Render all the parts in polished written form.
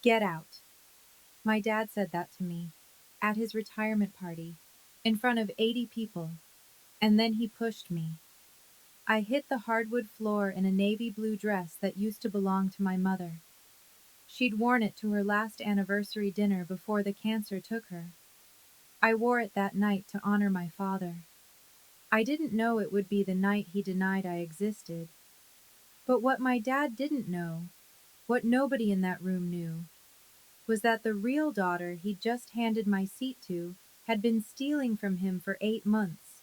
Get out. My dad said that to me at his retirement party in front of 80 people, and then he pushed me. I hit the hardwood floor in a navy blue dress that used to belong to my mother. She'd worn it to her last anniversary dinner before the cancer took her. I wore it that night to honor my father. I didn't know it would be the night he denied I existed. But what my dad didn't know, what nobody in that room knew, was that the real daughter he'd just handed my seat to had been stealing from him for 8 months,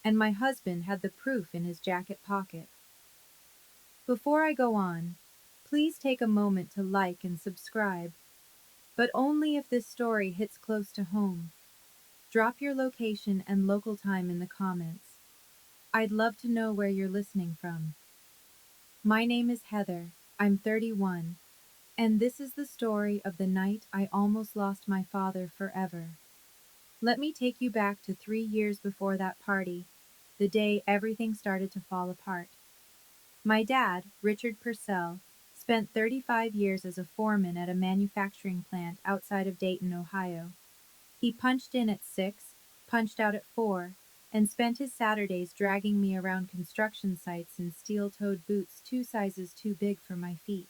and my husband had the proof in his jacket pocket. Before I go on, please take a moment to like and subscribe, but only if this story hits close to home. Drop your location and local time in the comments. I'd love to know where you're listening from. My name is Heather. I'm 31, and this is the story of the night I almost lost my father forever. Let me take you back to 3 years before that party, the day everything started to fall apart. My dad, Richard Purcell, spent 35 years as a foreman at a manufacturing plant outside of Dayton, Ohio. He punched in at 6, punched out at 4, and spent his Saturdays dragging me around construction sites in steel-toed boots 2 sizes too big for my feet.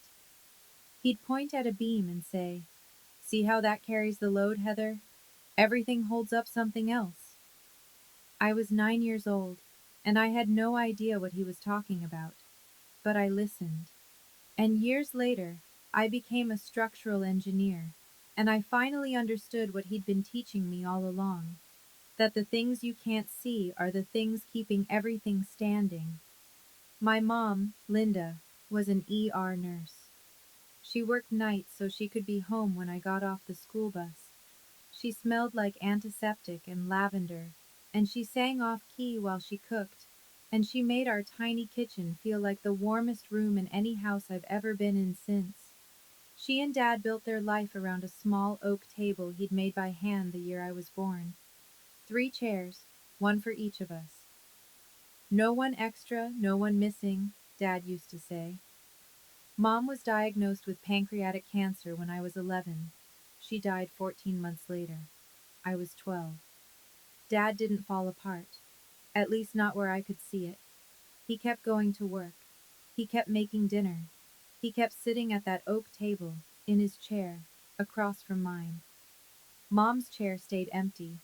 He'd point at a beam and say, "See how that carries the load, Heather? Everything holds up something else." I was 9 years old, and I had no idea what he was talking about, but I listened. And years later, I became a structural engineer, and I finally understood what he'd been teaching me all along, that the things you can't see are the things keeping everything standing. My mom, Linda, was an ER nurse. She worked nights so she could be home when I got off the school bus. She smelled like antiseptic and lavender, and she sang off key while she cooked, and she made our tiny kitchen feel like the warmest room in any house I've ever been in since. She and Dad built their life around a small oak table he'd made by hand the year I was born. 3 chairs, one for each of us. No one extra, no one missing, Dad used to say. Mom was diagnosed with pancreatic cancer when I was 11. She died 14 months later. I was 12. Dad didn't fall apart, at least not where I could see it. He kept going to work. He kept making dinner. He kept sitting at that oak table, in his chair, across from mine. Mom's chair stayed empty.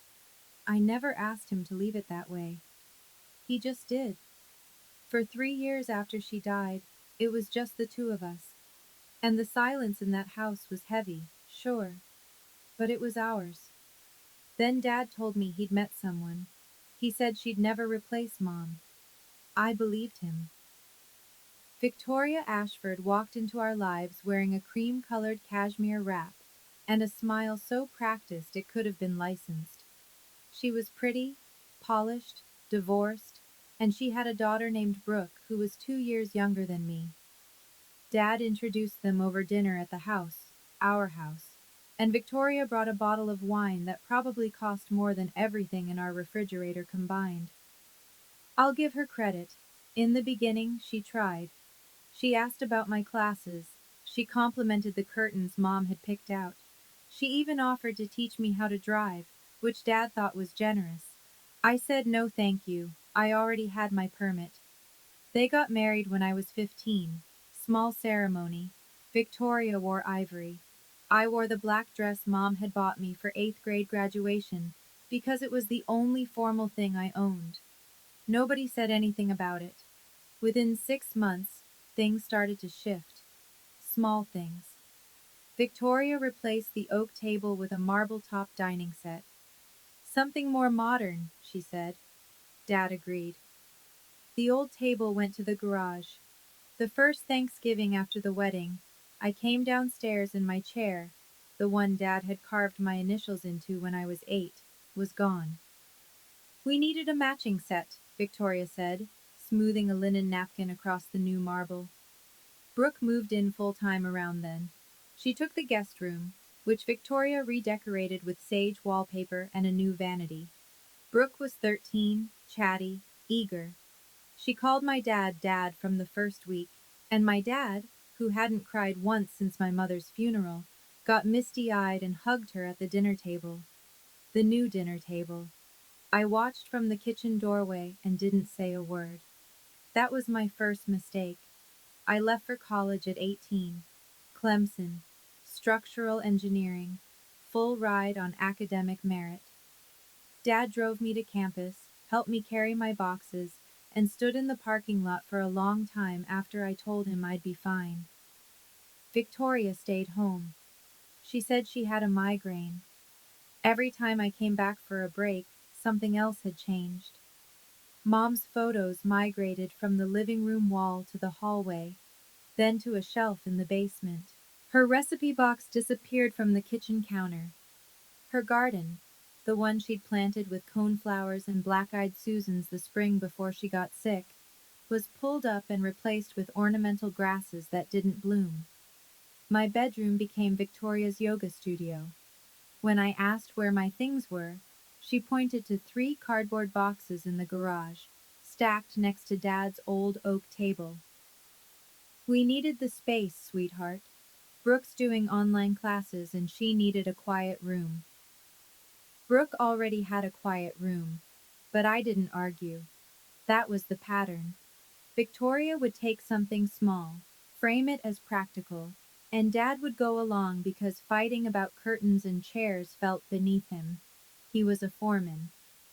I never asked him to leave it that way. He just did. For 3 years after she died, it was just the two of us. And the silence in that house was heavy, sure, but it was ours. Then Dad told me he'd met someone. He said she'd never replace Mom. I believed him. Victoria Ashford walked into our lives wearing a cream-colored cashmere wrap and a smile so practiced it could have been licensed. She was pretty, polished, divorced, and she had a daughter named Brooke who was 2 years younger than me. Dad introduced them over dinner at the house, our house, and Victoria brought a bottle of wine that probably cost more than everything in our refrigerator combined. I'll give her credit. In the beginning, she tried. She asked about my classes. She complimented the curtains Mom had picked out. She even offered to teach me how to drive, which Dad thought was generous. I said no thank you. I already had my permit. They got married when I was 15. Small ceremony. Victoria wore ivory. I wore the black dress Mom had bought me for 8th grade graduation because it was the only formal thing I owned. Nobody said anything about it. Within 6 months, things started to shift. Small things. Victoria replaced the oak table with a marble-top dining set. Something more modern, she said. Dad agreed. The old table went to the garage. The first Thanksgiving after the wedding, I came downstairs and my chair, the one Dad had carved my initials into when I was 8, was gone. We needed a matching set, Victoria said, smoothing a linen napkin across the new marble. Brooke moved in full-time around then. She took the guest room, which Victoria redecorated with sage wallpaper and a new vanity. Brooke was 13, chatty, eager. She called my dad Dad from the first week, and my dad, who hadn't cried once since my mother's funeral, got misty-eyed and hugged her at the dinner table. The new dinner table. I watched from the kitchen doorway and didn't say a word. That was my first mistake. I left for college at 18. Clemson. Structural engineering. Full ride on academic merit. Dad drove me to campus, helped me carry my boxes, and stood in the parking lot for a long time after I told him I'd be fine. Victoria stayed home. She said she had a migraine. Every time I came back for a break, something else had changed. Mom's photos migrated from the living room wall to the hallway, then to a shelf in the basement. Her recipe box disappeared from the kitchen counter. Her garden, the one she'd planted with coneflowers and black-eyed Susans the spring before she got sick, was pulled up and replaced with ornamental grasses that didn't bloom. My bedroom became Victoria's yoga studio. When I asked where my things were, she pointed to 3 cardboard boxes in the garage, stacked next to Dad's old oak table. We needed the space, sweetheart. Brooke's doing online classes and she needed a quiet room. Brooke already had a quiet room, but I didn't argue. That was the pattern. Victoria would take something small, frame it as practical, and Dad would go along because fighting about curtains and chairs felt beneath him. He was a foreman.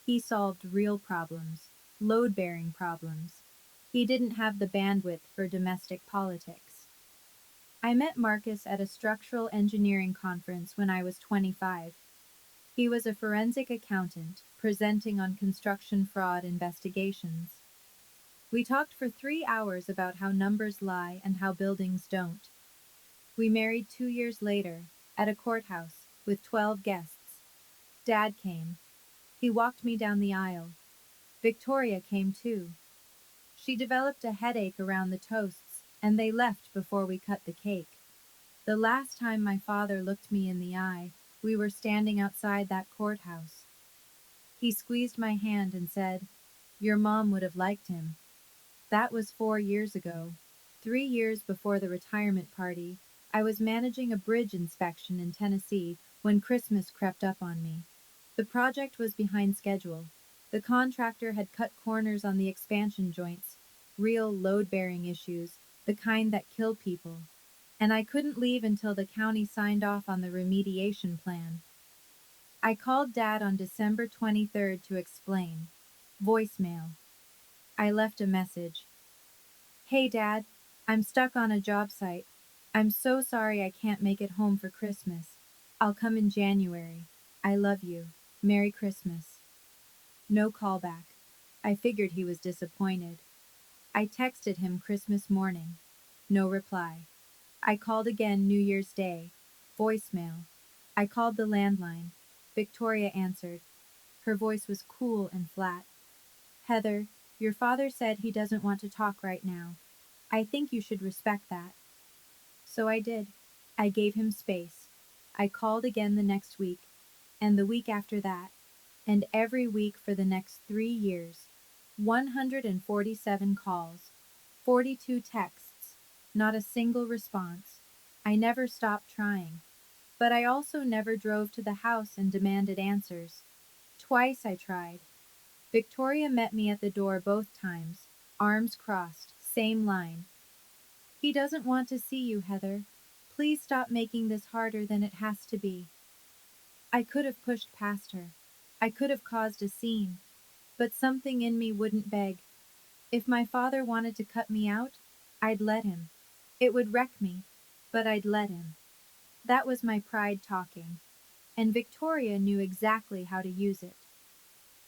He solved real problems, load-bearing problems. He didn't have the bandwidth for domestic politics. I met Marcus at a structural engineering conference when I was 25. He was a forensic accountant, presenting on construction fraud investigations. We talked for 3 hours about how numbers lie and how buildings don't. We married 2 years later, at a courthouse, with 12 guests. Dad came. He walked me down the aisle. Victoria came too. She developed a headache around the toasts, and they left before we cut the cake. The last time my father looked me in the eye, we were standing outside that courthouse. He squeezed my hand and said, "Your mom would have liked him." That was 4 years ago. 3 years before the retirement party, I was managing a bridge inspection in Tennessee when Christmas crept up on me. The project was behind schedule. The contractor had cut corners on the expansion joints, real load-bearing issues, the kind that kill people. And I couldn't leave until the county signed off on the remediation plan. I called Dad on December 23rd to explain. Voicemail. I left a message. "Hey Dad, I'm stuck on a job site. I'm so sorry I can't make it home for Christmas. I'll come in January. I love you. Merry Christmas." No callback. I figured he was disappointed. I texted him Christmas morning. No reply. I called again New Year's Day. Voicemail. I called the landline. Victoria answered. Her voice was cool and flat. "Heather, your father said he doesn't want to talk right now. I think you should respect that." So I did. I gave him space. I called again the next week, and the week after that, and every week for the next 3 years. 147 calls, 42 texts, not a single response. I never stopped trying. But I also never drove to the house and demanded answers. Twice I tried. Victoria met me at the door both times, arms crossed, same line. "He doesn't want to see you, Heather. Please stop making this harder than it has to be." I could have pushed past her. I could have caused a scene. But something in me wouldn't beg. If my father wanted to cut me out, I'd let him. It would wreck me, but I'd let him. That was my pride talking. And Victoria knew exactly how to use it.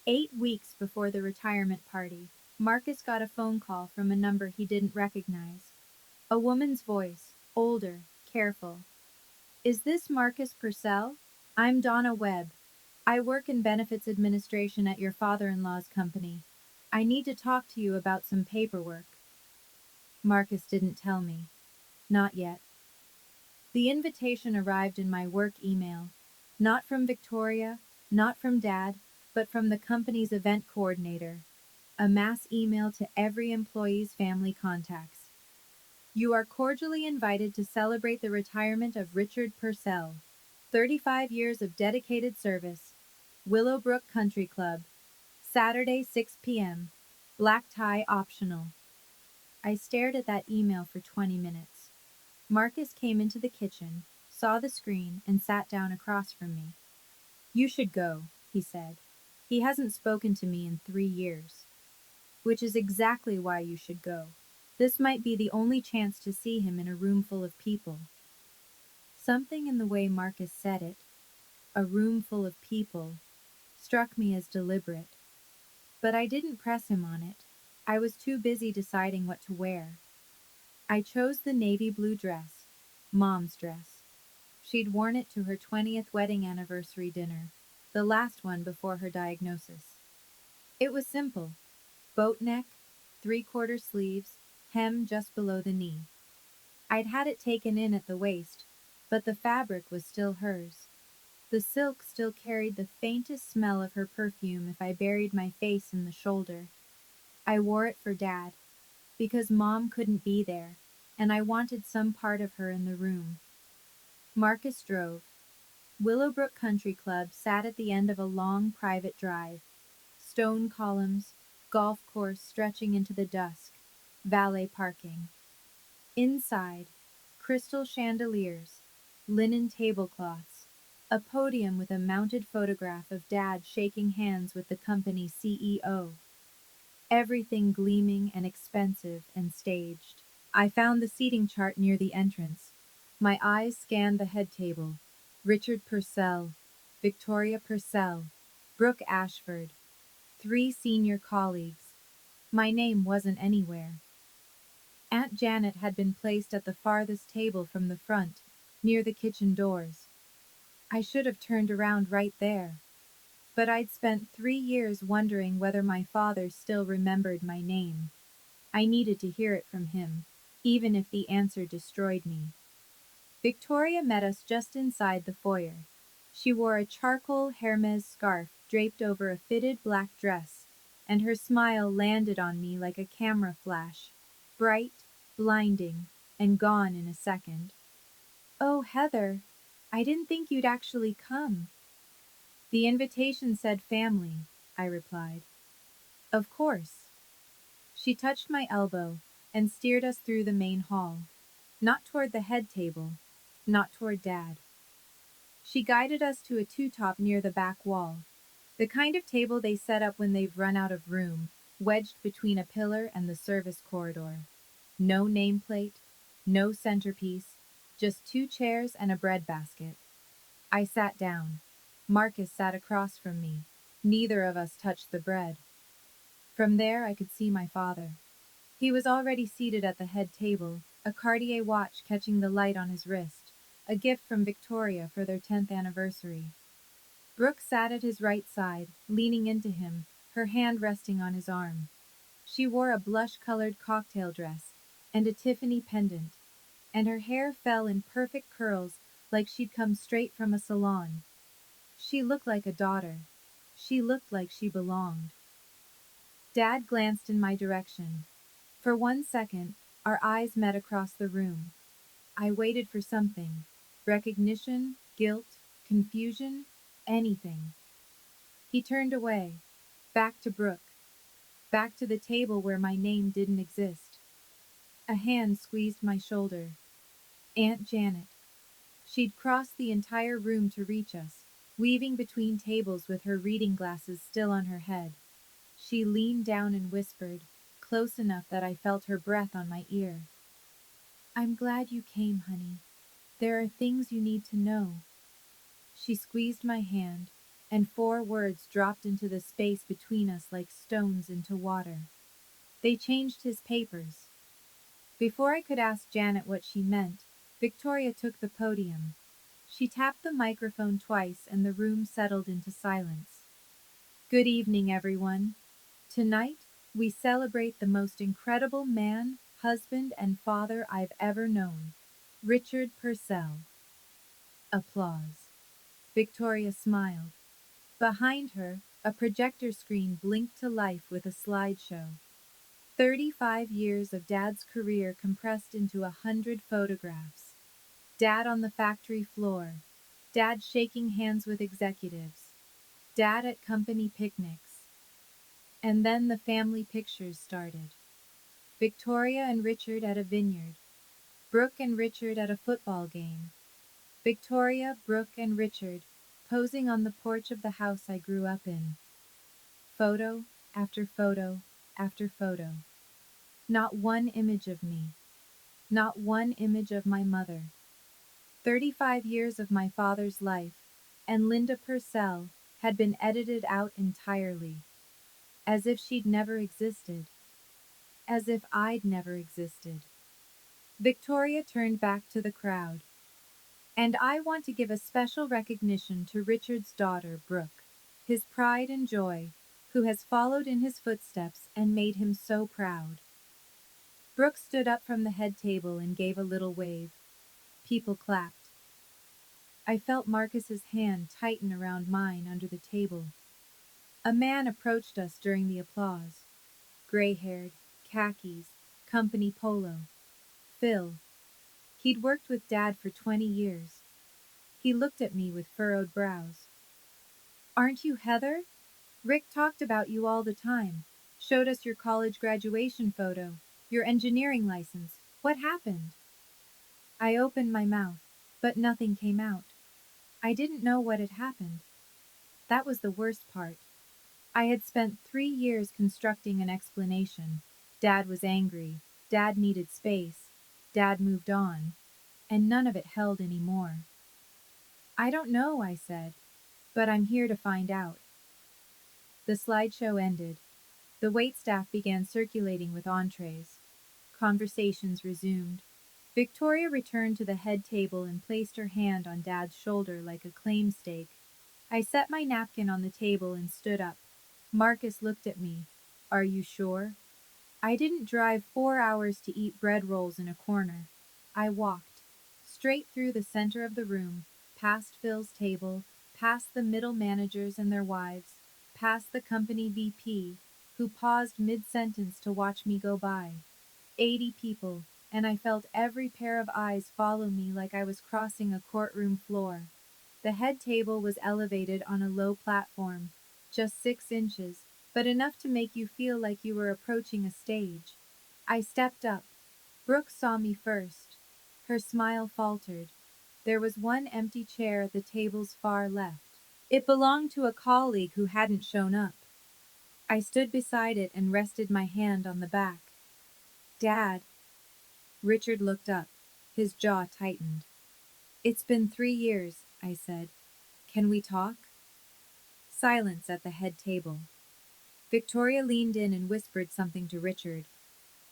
8 weeks before the retirement party, Marcus got a phone call from a number he didn't recognize. A woman's voice, older, careful. "Is this Marcus Purcell? I'm Donna Webb. I work in benefits administration at your father-in-law's company. I need to talk to you about some paperwork." Marcus didn't tell me. Not yet. The invitation arrived in my work email. Not from Victoria, not from Dad, but from the company's event coordinator. A mass email to every employee's family contacts. You are cordially invited to celebrate the retirement of Richard Purcell. 35 years of dedicated service. Willowbrook Country Club. Saturday, 6 p.m. Black tie optional. I stared at that email for 20 minutes. Marcus came into the kitchen, saw the screen, and sat down across from me. You should go, he said. He hasn't spoken to me in 3 years. Which is exactly why you should go. This might be the only chance to see him in a room full of people. Something in the way Marcus said it, a room full of people, struck me as deliberate. But I didn't press him on it. I was too busy deciding what to wear. I chose the navy blue dress, Mom's dress. She'd worn it to her 20th wedding anniversary dinner, the last one before her diagnosis. It was simple. Boat neck, three-quarter sleeves, hem just below the knee. I'd had it taken in at the waist, but the fabric was still hers. The silk still carried the faintest smell of her perfume if I buried my face in the shoulder. I wore it for Dad, because Mom couldn't be there, and I wanted some part of her in the room. Marcus drove. Willowbrook Country Club sat at the end of a long private drive. Stone columns, golf course stretching into the dusk, valet parking. Inside, crystal chandeliers, linen tablecloths, a podium with a mounted photograph of Dad shaking hands with the company CEO. Everything gleaming and expensive and staged. I found the seating chart near the entrance. My eyes scanned the head table. Richard Purcell, Victoria Purcell, Brooke Ashford, 3 senior colleagues. My name wasn't anywhere. Aunt Janet had been placed at the farthest table from the front, near the kitchen doors. I should have turned around right there. But I'd spent 3 years wondering whether my father still remembered my name. I needed to hear it from him, even if the answer destroyed me. Victoria met us just inside the foyer. She wore a charcoal Hermes scarf draped over a fitted black dress, and her smile landed on me like a camera flash, bright, blinding, and gone in a second. Oh, Heather, I didn't think you'd actually come. The invitation said family, I replied. Of course. She touched my elbow and steered us through the main hall, not toward the head table, not toward Dad. She guided us to a two-top near the back wall, the kind of table they set up when they've run out of room, wedged between a pillar and the service corridor. No nameplate, no centerpiece, just 2 chairs and a breadbasket. I sat down. Marcus sat across from me. Neither of us touched the bread. From there I could see my father. He was already seated at the head table, a Cartier watch catching the light on his wrist, a gift from Victoria for their 10th anniversary. Brooke sat at his right side, leaning into him, her hand resting on his arm. She wore a blush-colored cocktail dress and a Tiffany pendant, and her hair fell in perfect curls like she'd come straight from a salon. She looked like a daughter. She looked like she belonged. Dad glanced in my direction. For 1 second, our eyes met across the room. I waited for something. Recognition, guilt, confusion, anything. He turned away, back to Brooke, back to the table where my name didn't exist. A hand squeezed my shoulder. Aunt Janet. She'd crossed the entire room to reach us, weaving between tables with her reading glasses still on her head. She leaned down and whispered, close enough that I felt her breath on my ear. I'm glad you came, honey. There are things you need to know. She squeezed my hand, and 4 words dropped into the space between us like stones into water. They changed his papers. Before I could ask Janet what she meant, Victoria took the podium. She tapped the microphone twice and the room settled into silence. Good evening, everyone. Tonight, we celebrate the most incredible man, husband, and father I've ever known, Richard Purcell. Applause. Victoria smiled. Behind her, a projector screen blinked to life with a slideshow. 35 years of Dad's career compressed into 100 photographs. Dad on the factory floor. Dad shaking hands with executives. Dad at company picnics. And then the family pictures started. Victoria and Richard at a vineyard. Brooke and Richard at a football game. Victoria, Brooke, and Richard posing on the porch of the house I grew up in. Photo after photo after photo. Not one image of me. Not one image of my mother. 35 years of my father's life, and Linda Purcell had been edited out entirely. As if she'd never existed. As if I'd never existed. Victoria turned back to the crowd. And I want to give a special recognition to Richard's daughter, Brooke, his pride and joy, who has followed in his footsteps and made him so proud. Brooke stood up from the head table and gave a little wave. People clapped. I felt Marcus's hand tighten around mine under the table. A man approached us during the applause. Gray-haired, khakis, company polo. Phil. He'd worked with Dad for 20 years. He looked at me with furrowed brows. Aren't you Heather? Rick talked about you all the time. Showed us your college graduation photo, your engineering license. What happened? I opened my mouth, but nothing came out. I didn't know what had happened. That was the worst part. I had spent 3 years constructing an explanation. Dad was angry. Dad needed space. Dad moved on. And none of it held anymore. I don't know, I said, but I'm here to find out. The slideshow ended. The waitstaff began circulating with entrees. Conversations resumed. Victoria returned to the head table and placed her hand on Dad's shoulder like a claim stake. I set my napkin on the table and stood up. Marcus looked at me. Are you sure? I didn't drive 4 hours to eat bread rolls in a corner. I walked. Straight through the center of the room, past Phil's table, past the middle managers and their wives, past the company VP, who paused mid-sentence to watch me go by. 80 people, and I felt every pair of eyes follow me like I was crossing a courtroom floor. The head table was elevated on a low platform, just 6 inches, but enough to make you feel like you were approaching a stage. I stepped up. Brooke saw me first. Her smile faltered. There was one empty chair at the table's far left. It belonged to a colleague who hadn't shown up. I stood beside it and rested my hand on the back. Dad. Richard looked up. His jaw tightened. It's been 3 years, I said. Can we talk? Silence at the head table. Victoria leaned in and whispered something to Richard.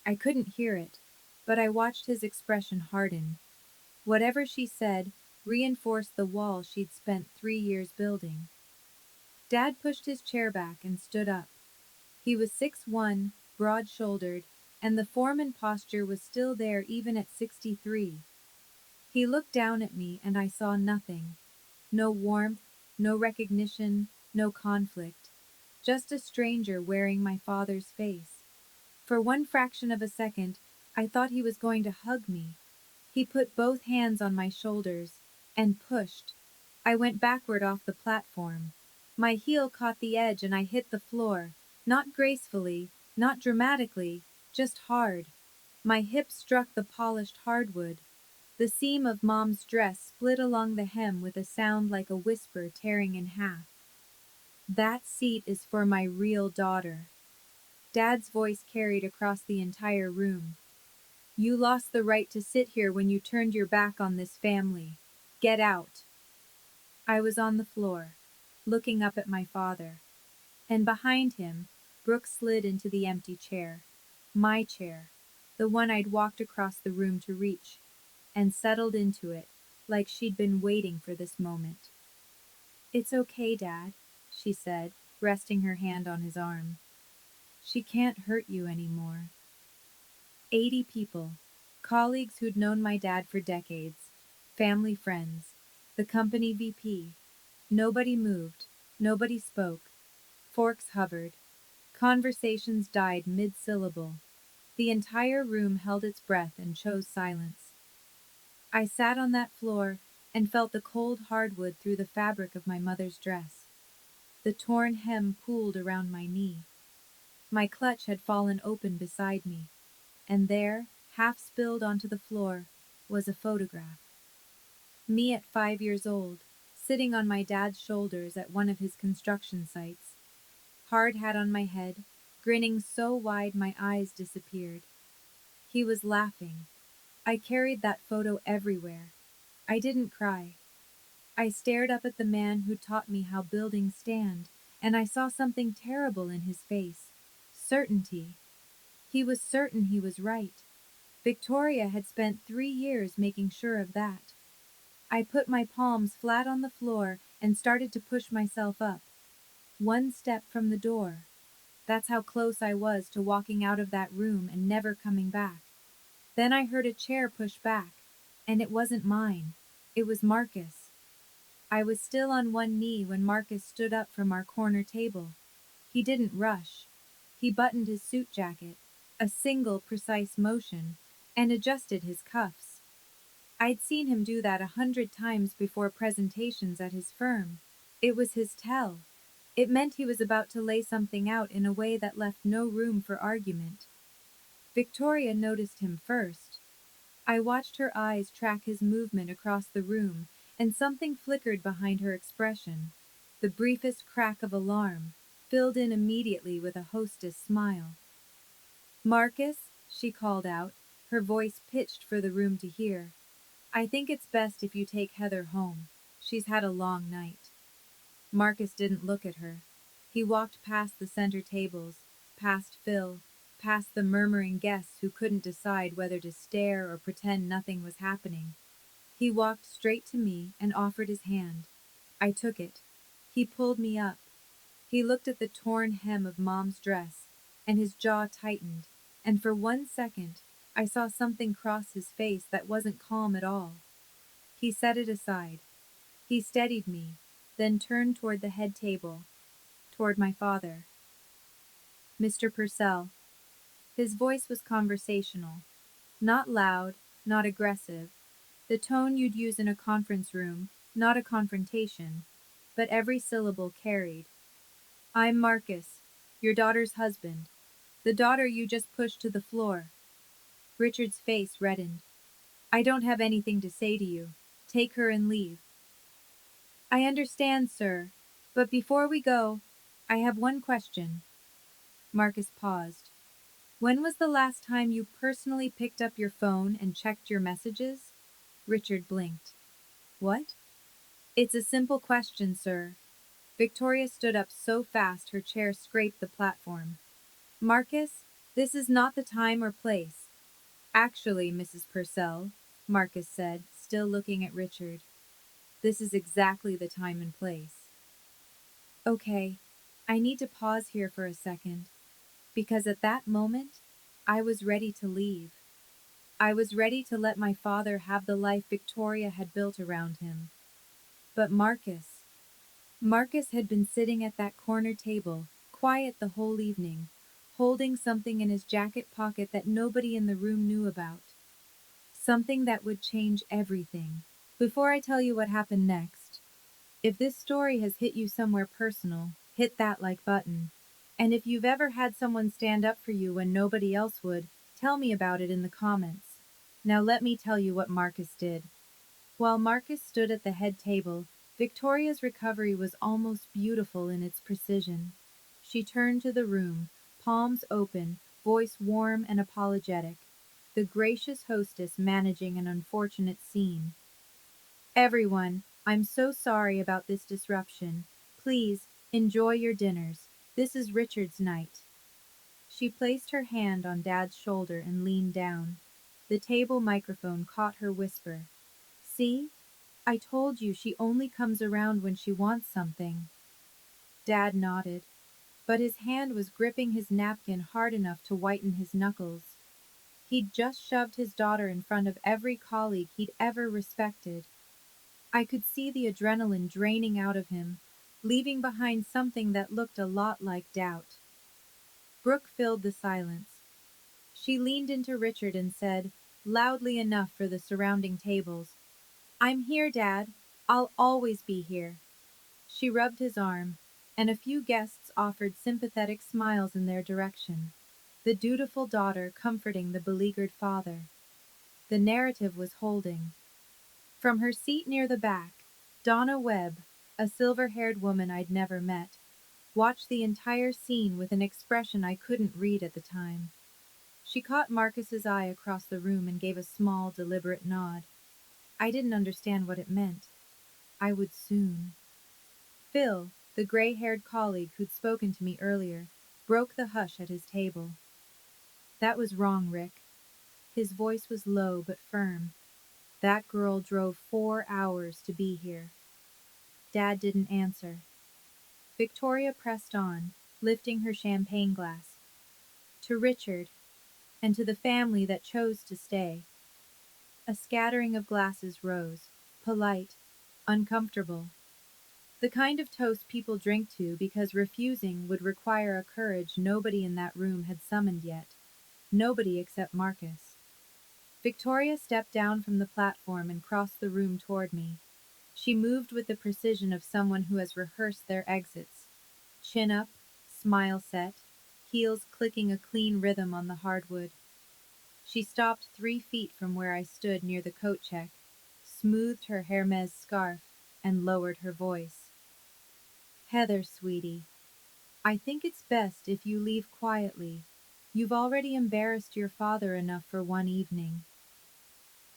I couldn't hear it, but I watched his expression harden. Whatever she said reinforced the wall she'd spent 3 years building. Dad pushed his chair back and stood up. He was 6'1", broad-shouldered, and the foreman posture was still there even at 63. He looked down at me and I saw nothing. No warmth, no recognition, no conflict. Just a stranger wearing my father's face. For one fraction of a second, I thought he was going to hug me. He put both hands on my shoulders and pushed. I went backward off the platform. My heel caught the edge and I hit the floor, not gracefully, not dramatically, just hard. My hip struck the polished hardwood. The seam of Mom's dress split along the hem with a sound like a whisper tearing in half. That seat is for my real daughter. Dad's voice carried across the entire room. You lost the right to sit here when you turned your back on this family. Get out. I was on the floor, looking up at my father. And behind him, Brooke slid into the empty chair. My chair, the one I'd walked across the room to reach, and settled into it, like she'd been waiting for this moment. It's okay, Dad, she said, resting her hand on his arm. She can't hurt you anymore. 80 people, colleagues who'd known my dad for decades, family friends, the company VP. Nobody moved, nobody spoke. Forks hovered. Conversations died mid-syllable. The entire room held its breath and chose silence. I sat on that floor and felt the cold hardwood through the fabric of my mother's dress. The torn hem pooled around my knee. My clutch had fallen open beside me, and there, half spilled onto the floor, was a photograph. Me at 5 years old, sitting on my dad's shoulders at one of his construction sites. Hard hat on my head, grinning so wide my eyes disappeared. He was laughing. I carried that photo everywhere. I didn't cry. I stared up at the man who taught me how buildings stand, and I saw something terrible in his face. Certainty. He was certain he was right. Victoria had spent 3 years making sure of that. I put my palms flat on the floor and started to push myself up. One step from the door. That's how close I was to walking out of that room and never coming back. Then I heard a chair push back, and it wasn't mine. It was Marcus. I was still on one knee when Marcus stood up from our corner table. He didn't rush. He buttoned his suit jacket, a single precise motion, and adjusted his cuffs. I'd seen him do that 100 times before presentations at his firm. It was his tell. It meant he was about to lay something out in a way that left no room for argument. Victoria noticed him first. I watched her eyes track his movement across the room, and something flickered behind her expression. The briefest crack of alarm, filled in immediately with a hostess smile. "Marcus," she called out, her voice pitched for the room to hear. "I think it's best if you take Heather home. She's had a long night." Marcus didn't look at her. He walked past the center tables, past Phil, past the murmuring guests who couldn't decide whether to stare or pretend nothing was happening. He walked straight to me and offered his hand. I took it. He pulled me up. He looked at the torn hem of Mom's dress, and his jaw tightened, and for 1 second, I saw something cross his face that wasn't calm at all. He set it aside. He steadied me, then turned toward the head table, toward my father. "Mr. Purcell." His voice was conversational. Not loud, not aggressive. The tone you'd use in a conference room, not a confrontation, but every syllable carried. "I'm Marcus, your daughter's husband. The daughter you just pushed to the floor." Richard's face reddened. "I don't have anything to say to you. Take her and leave." "I understand, sir. But before we go, I have one question." Marcus paused. "When was the last time you personally picked up your phone and checked your messages?" Richard blinked. "What?" "It's a simple question, sir." Victoria stood up so fast her chair scraped the platform. "Marcus, this is not the time or place." "Actually, Mrs. Purcell," Marcus said, still looking at Richard, "this is exactly the time and place." "Okay, I need to pause here for a second, because at that moment, I was ready to leave. I was ready to let my father have the life Victoria had built around him. But Marcus had been sitting at that corner table, quiet the whole evening, holding something in his jacket pocket that nobody in the room knew about. Something that would change everything. Before I tell you what happened next, if this story has hit you somewhere personal, hit that like button. And if you've ever had someone stand up for you when nobody else would, tell me about it in the comments. Now let me tell you what Marcus did. While Marcus stood at the head table, Victoria's recovery was almost beautiful in its precision. She turned to the room, palms open, voice warm and apologetic, the gracious hostess managing an unfortunate scene. "Everyone, I'm so sorry about this disruption. Please, enjoy your dinners. This is Richard's night." She placed her hand on Dad's shoulder and leaned down. The table microphone caught her whisper. "See? I told you she only comes around when she wants something." Dad nodded, but his hand was gripping his napkin hard enough to whiten his knuckles. He'd just shoved his daughter in front of every colleague he'd ever respected. I could see the adrenaline draining out of him, leaving behind something that looked a lot like doubt. Brooke filled the silence. She leaned into Richard and said, loudly enough for the surrounding tables, I'm here, Dad. I'll always be here. She rubbed his arm, and a few guests offered sympathetic smiles in their direction. The dutiful daughter comforting the beleaguered father. The narrative was holding. From her seat near the back, Donna Webb, a silver-haired woman I'd never met, watched the entire scene with an expression I couldn't read at the time. She caught Marcus's eye across the room and gave a small, deliberate nod. I didn't understand what it meant. I would soon. Phil, the gray-haired colleague who'd spoken to me earlier, broke the hush at his table. That was wrong, Rick. His voice was low but firm. That girl drove 4 hours to be here. Dad didn't answer. Victoria pressed on, lifting her champagne glass. To Richard, and to the family that chose to stay. A scattering of glasses rose, polite, uncomfortable. The kind of toast people drink to because refusing would require a courage nobody in that room had summoned yet. Nobody except Marcus. Victoria stepped down from the platform and crossed the room toward me. She moved with the precision of someone who has rehearsed their exits. Chin up, smile set, heels clicking a clean rhythm on the hardwood. She stopped 3 feet from where I stood near the coat check, smoothed her Hermes scarf, and lowered her voice. Heather, sweetie, I think it's best if you leave quietly. You've already embarrassed your father enough for one evening.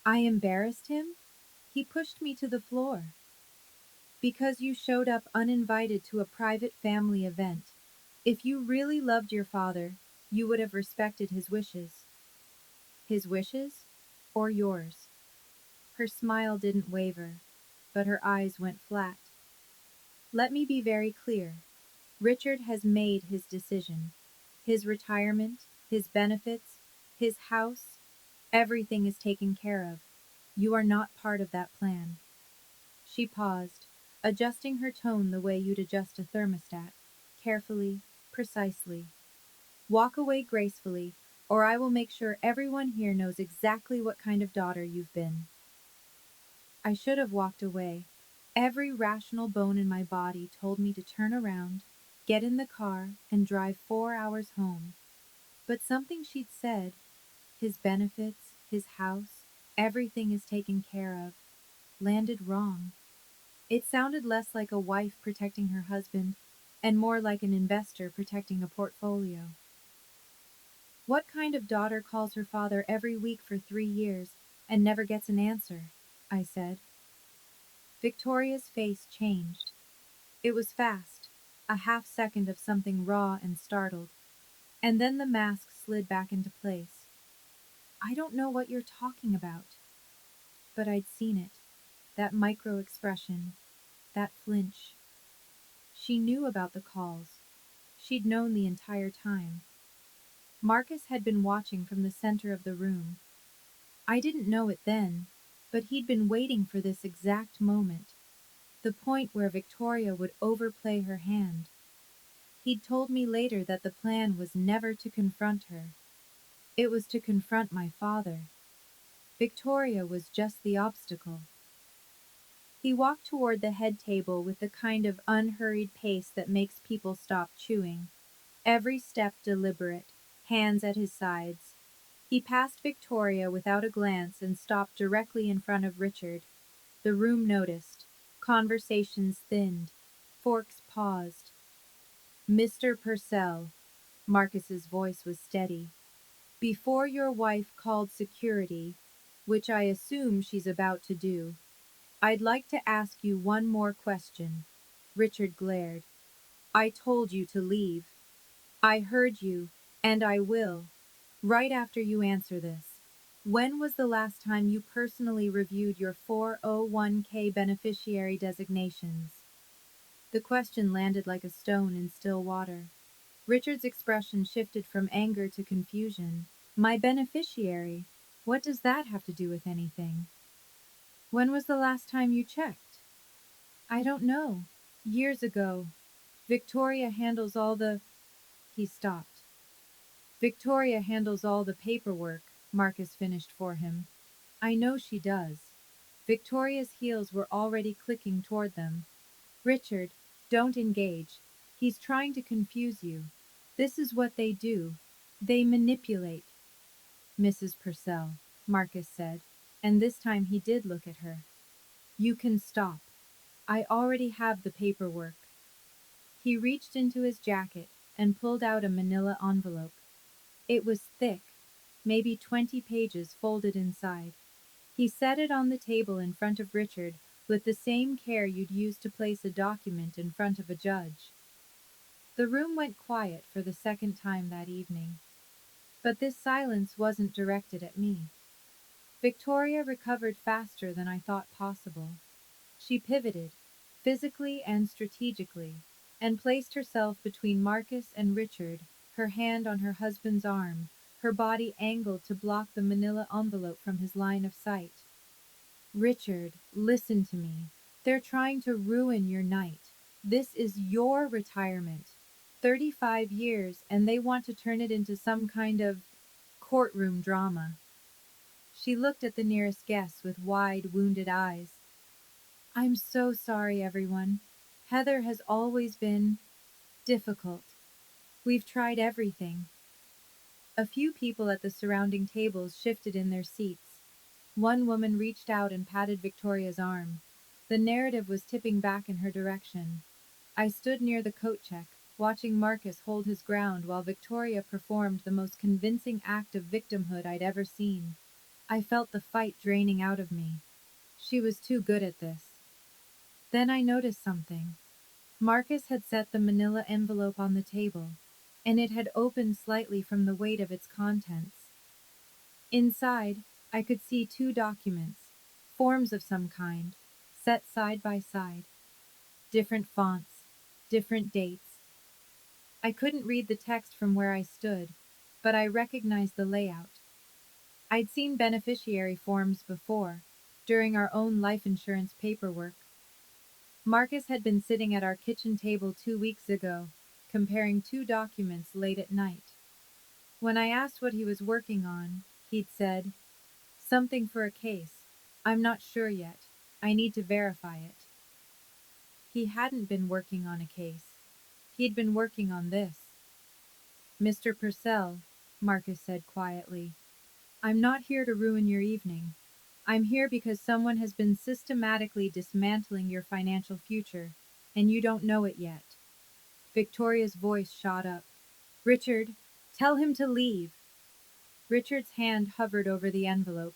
I embarrassed him? He pushed me to the floor. Because you showed up uninvited to a private family event. If you really loved your father, you would have respected his wishes. His wishes? Or yours? Her smile didn't waver, but her eyes went flat. Let me be very clear. Richard has made his decision. His retirement, his benefits, his house, everything is taken care of. You are not part of that plan. She paused, adjusting her tone the way you'd adjust a thermostat, carefully, precisely. Walk away gracefully, or I will make sure everyone here knows exactly what kind of daughter you've been. I should have walked away. Every rational bone in my body told me to turn around, get in the car, and drive 4 hours home. But something she'd said, his benefits, his house, everything is taken care of, landed wrong. It sounded less like a wife protecting her husband and more like an investor protecting a portfolio. What kind of daughter calls her father every week for 3 years and never gets an answer? I said. Victoria's face changed. It was fast, a half second of something raw and startled, and then the mask slid back into place. I don't know what you're talking about. But I'd seen it, that micro expression, that flinch. She knew about the calls. She'd known the entire time. Marcus had been watching from the center of the room. I didn't know it then, but he'd been waiting for this exact moment, the point where Victoria would overplay her hand. He'd told me later that the plan was never to confront her. It was to confront my father. Victoria was just the obstacle. He walked toward the head table with the kind of unhurried pace that makes people stop chewing. Every step deliberate, hands at his sides. He passed Victoria without a glance and stopped directly in front of Richard. The room noticed. Conversations thinned. Forks paused. Mr. Purcell, Marcus's voice was steady. Before your wife called security, which I assume she's about to do, I'd like to ask you one more question. Richard glared. I told you to leave. I heard you, and I will. Right after you answer this, when was the last time you personally reviewed your 401k beneficiary designations? The question landed like a stone in still water. Richard's expression shifted from anger to confusion. My beneficiary? What does that have to do with anything? When was the last time you checked? I don't know. Years ago. Victoria handles all the... He stopped. Victoria handles all the paperwork, Marcus finished for him. I know she does. Victoria's heels were already clicking toward them. Richard, don't engage. He's trying to confuse you. This is what they do. They manipulate. Mrs. Purcell, Marcus said, and this time he did look at her. You can stop. I already have the paperwork. He reached into his jacket and pulled out a manila envelope. It was thick, maybe 20 pages folded inside. He set it on the table in front of Richard with the same care you'd use to place a document in front of a judge. The room went quiet for the second time that evening. But this silence wasn't directed at me. Victoria recovered faster than I thought possible. She pivoted, physically and strategically, and placed herself between Marcus and Richard, her hand on her husband's arm, her body angled to block the manila envelope from his line of sight. Richard, listen to me. They're trying to ruin your night. This is your retirement. 35 years, and they want to turn it into some kind of courtroom drama. She looked at the nearest guest with wide, wounded eyes. I'm so sorry, everyone. Heather has always been difficult. We've tried everything. A few people at the surrounding tables shifted in their seats. One woman reached out and patted Victoria's arm. The narrative was tipping back in her direction. I stood near the coat check, watching Marcus hold his ground while Victoria performed the most convincing act of victimhood I'd ever seen. I felt the fight draining out of me. She was too good at this. Then I noticed something. Marcus had set the manila envelope on the table, and it had opened slightly from the weight of its contents. Inside, I could see two documents, forms of some kind, set side by side. Different fonts, different dates. I couldn't read the text from where I stood, but I recognized the layout. I'd seen beneficiary forms before, during our own life insurance paperwork. Marcus had been sitting at our kitchen table 2 weeks ago, comparing two documents late at night. When I asked what he was working on, he'd said, "Something for a case. I'm not sure yet. I need to verify it." He hadn't been working on a case. He'd been working on this. "Mr. Purcell," Marcus said quietly, "I'm not here to ruin your evening. I'm here because someone has been systematically dismantling your financial future, and you don't know it yet." Victoria's voice shot up. "Richard, tell him to leave." Richard's hand hovered over the envelope.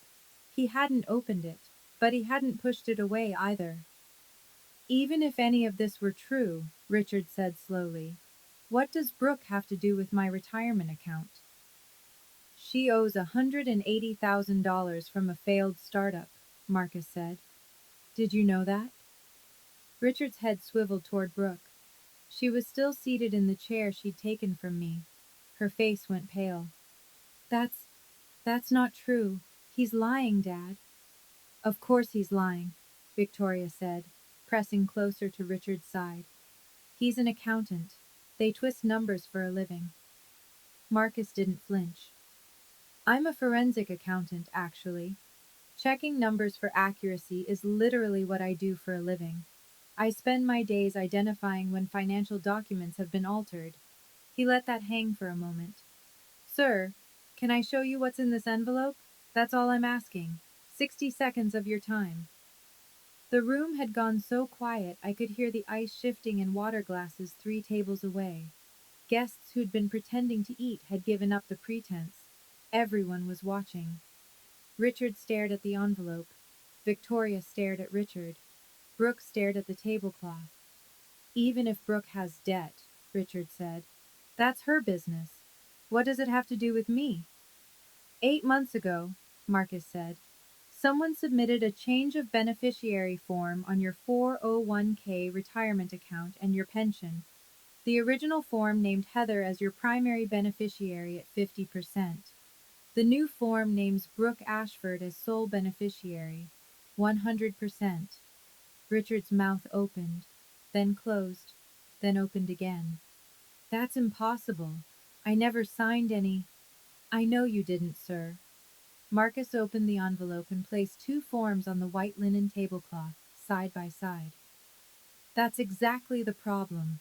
He hadn't opened it, but he hadn't pushed it away either. "Even if any of this were true," Richard said slowly, "what does Brooke have to do with my retirement account?" "She owes $180,000 from a failed startup," Marcus said. "Did you know that?" Richard's head swiveled toward Brooke. She was still seated in the chair she'd taken from me. Her face went pale. That's that's not true. He's lying, Dad." "Of course he's lying," Victoria said, pressing closer to Richard's side. "He's an accountant. They twist numbers for a living." Marcus didn't flinch. "I'm a forensic accountant, actually. Checking numbers for accuracy is literally what I do for a living. I spend my days identifying when financial documents have been altered." He let that hang for a moment. "Sir, can I show you what's in this envelope? That's all I'm asking. 60 seconds of your time." The room had gone so quiet I could hear the ice shifting in water glasses 3 tables away. Guests who'd been pretending to eat had given up the pretense. Everyone was watching. Richard stared at the envelope. Victoria stared at Richard. Brooke stared at the tablecloth. "Even if Brooke has debt," Richard said, "that's her business. What does it have to do with me?" 8 months ago," Marcus said, "someone submitted a change of beneficiary form on your 401k retirement account and your pension. The original form named Heather as your primary beneficiary at 50%. The new form names Brooke Ashford as sole beneficiary, 100%. Richard's mouth opened, then closed, then opened again. "That's impossible. I never signed any. I know you didn't, sir. Marcus opened the envelope and placed two forms on the white linen tablecloth, side by side. That's exactly the problem.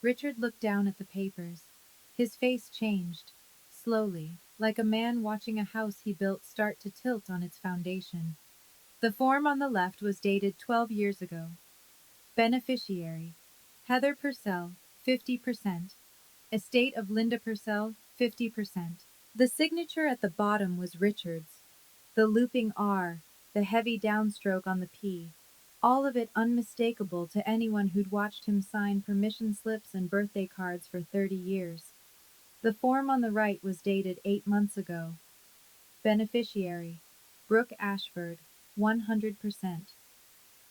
Richard looked down at the papers. His face changed, slowly, like a man watching a house he built start to tilt on its foundation. The form on the left was dated 12 years ago. Beneficiary: Heather Purcell, 50%. Estate of Linda Purcell, 50%. The signature at the bottom was Richard's. The looping R, the heavy downstroke on the P, all of it unmistakable to anyone who'd watched him sign permission slips and birthday cards for 30 years. The form on the right was dated 8 months ago. Beneficiary: Brooke Ashford, 100%.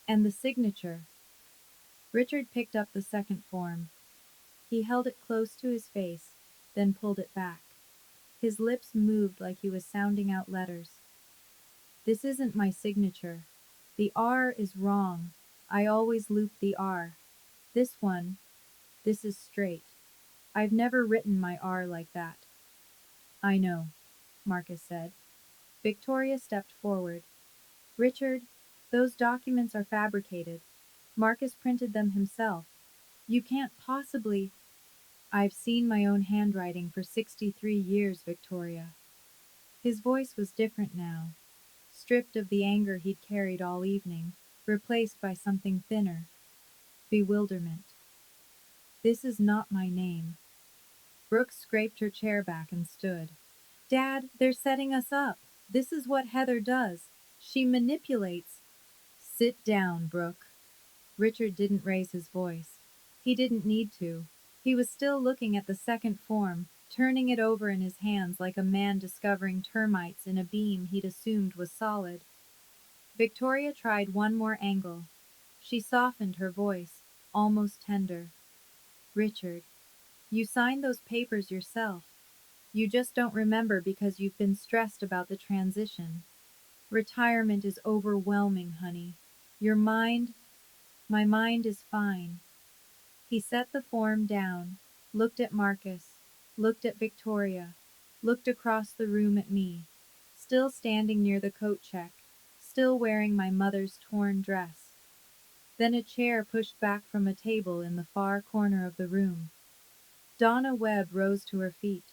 And the signature. Richard picked up the second form. He held it close to his face, then pulled it back. His lips moved like he was sounding out letters. This isn't my signature. The R is wrong. I always loop the R. This one, this is straight. I've never written my R like that. I know, Marcus said. Victoria stepped forward. Richard, those documents are fabricated. Marcus printed them himself. You can't possibly. I've seen my own handwriting for 63 years, Victoria. His voice was different now, stripped of the anger he'd carried all evening, replaced by something thinner: bewilderment. This is not my name. Brooke scraped her chair back and stood. Dad, they're setting us up. This is what Heather does. She manipulates. Sit down, Brooke. Richard didn't raise his voice. He didn't need to. He was still looking at the second form, turning it over in his hands like a man discovering termites in a beam he'd assumed was solid. Victoria tried one more angle. She softened her voice, almost tender. Richard, you signed those papers yourself. You just don't remember because you've been stressed about the transition. Retirement is overwhelming, honey. Your mind, my mind is fine. He set the form down, looked at Marcus, looked at Victoria, looked across the room at me, still standing near the coat check, still wearing my mother's torn dress. Then a chair pushed back from a table in the far corner of the room. Donna Webb rose to her feet.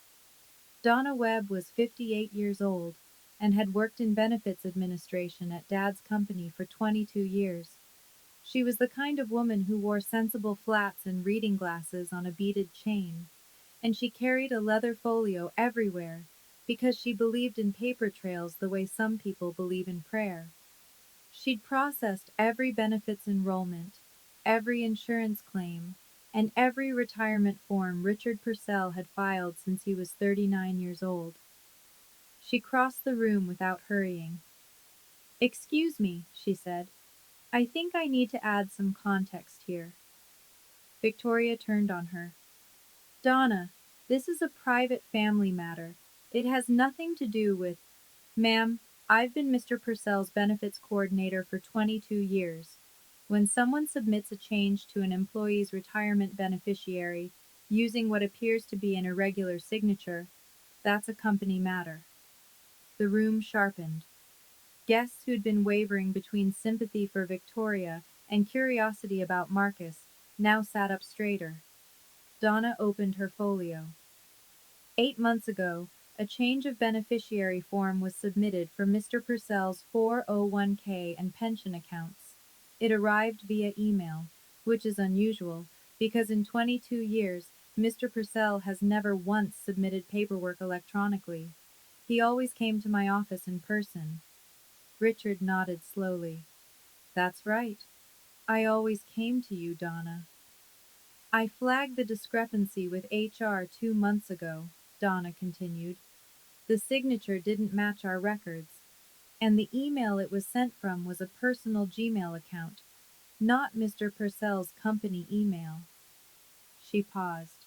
Donna Webb was 58 years old and had worked in benefits administration at Dad's company for 22 years. She was the kind of woman who wore sensible flats and reading glasses on a beaded chain, and she carried a leather folio everywhere because she believed in paper trails the way some people believe in prayer. She'd processed every benefits enrollment, every insurance claim, and every retirement form Richard Purcell had filed since he was 39 years old. She crossed the room without hurrying. Excuse me, she said. I think I need to add some context here. Victoria turned on her. Donna, this is a private family matter. It has nothing to do with... Ma'am, I've been Mr. Purcell's benefits coordinator for 22 years. When someone submits a change to an employee's retirement beneficiary using what appears to be an irregular signature, that's a company matter. The room sharpened. Guests who'd been wavering between sympathy for Victoria and curiosity about Marcus now sat up straighter. Donna opened her folio. 8 months ago, a change of beneficiary form was submitted for Mr. Purcell's 401k and pension accounts. It arrived via email, which is unusual because in 22 years, Mr. Purcell has never once submitted paperwork electronically. He always came to my office in person. Richard nodded slowly. That's right. I always came to you, Donna. I flagged the discrepancy with HR 2 months ago, Donna continued. The signature didn't match our records, and the email it was sent from was a personal Gmail account, not Mr. Purcell's company email. She paused.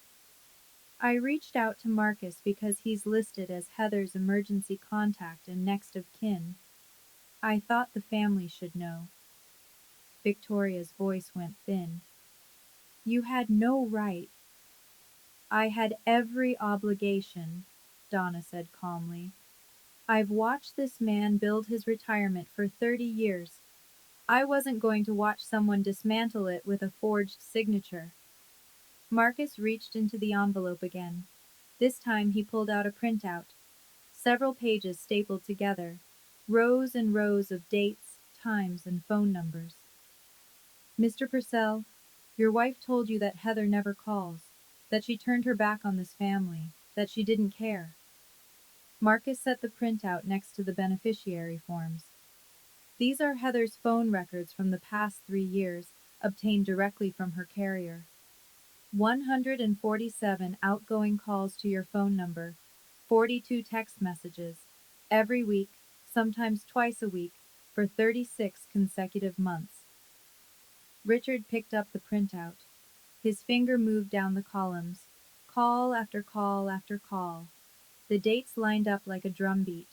I reached out to Marcus because he's listed as Heather's emergency contact and next of kin. I thought the family should know. Victoria's voice went thin. You had no right. I had every obligation, Donna said calmly. I've watched this man build his retirement for 30 years. I wasn't going to watch someone dismantle it with a forged signature. Marcus reached into the envelope again. This time he pulled out a printout. Several pages stapled together. Rows and rows of dates, times, and phone numbers. Mr. Purcell, your wife told you that Heather never calls, that she turned her back on this family, that she didn't care. Marcus set the printout next to the beneficiary forms. These are Heather's phone records from the past 3 years, obtained directly from her carrier. 147 outgoing calls to your phone number, 42 text messages, every week, sometimes twice a week, for 36 consecutive months. Richard picked up the printout. His finger moved down the columns, call after call after call. The dates lined up like a drumbeat.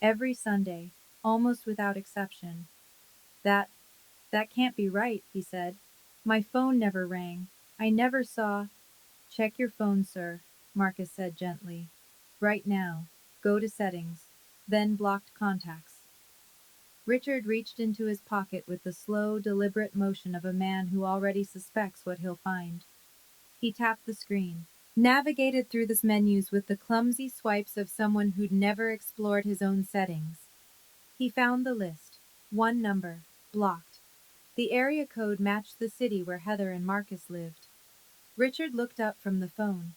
Every Sunday, almost without exception. That can't be right, he said. My phone never rang. I never saw. Check your phone, sir, Marcus said gently. Right now. Go to settings. Then blocked contacts. Richard reached into his pocket with the slow, deliberate motion of a man who already suspects what he'll find. He tapped the screen, navigated through the menus with the clumsy swipes of someone who'd never explored his own settings. He found the list. One number. Blocked. The area code matched the city where Heather and Marcus lived. Richard looked up from the phone.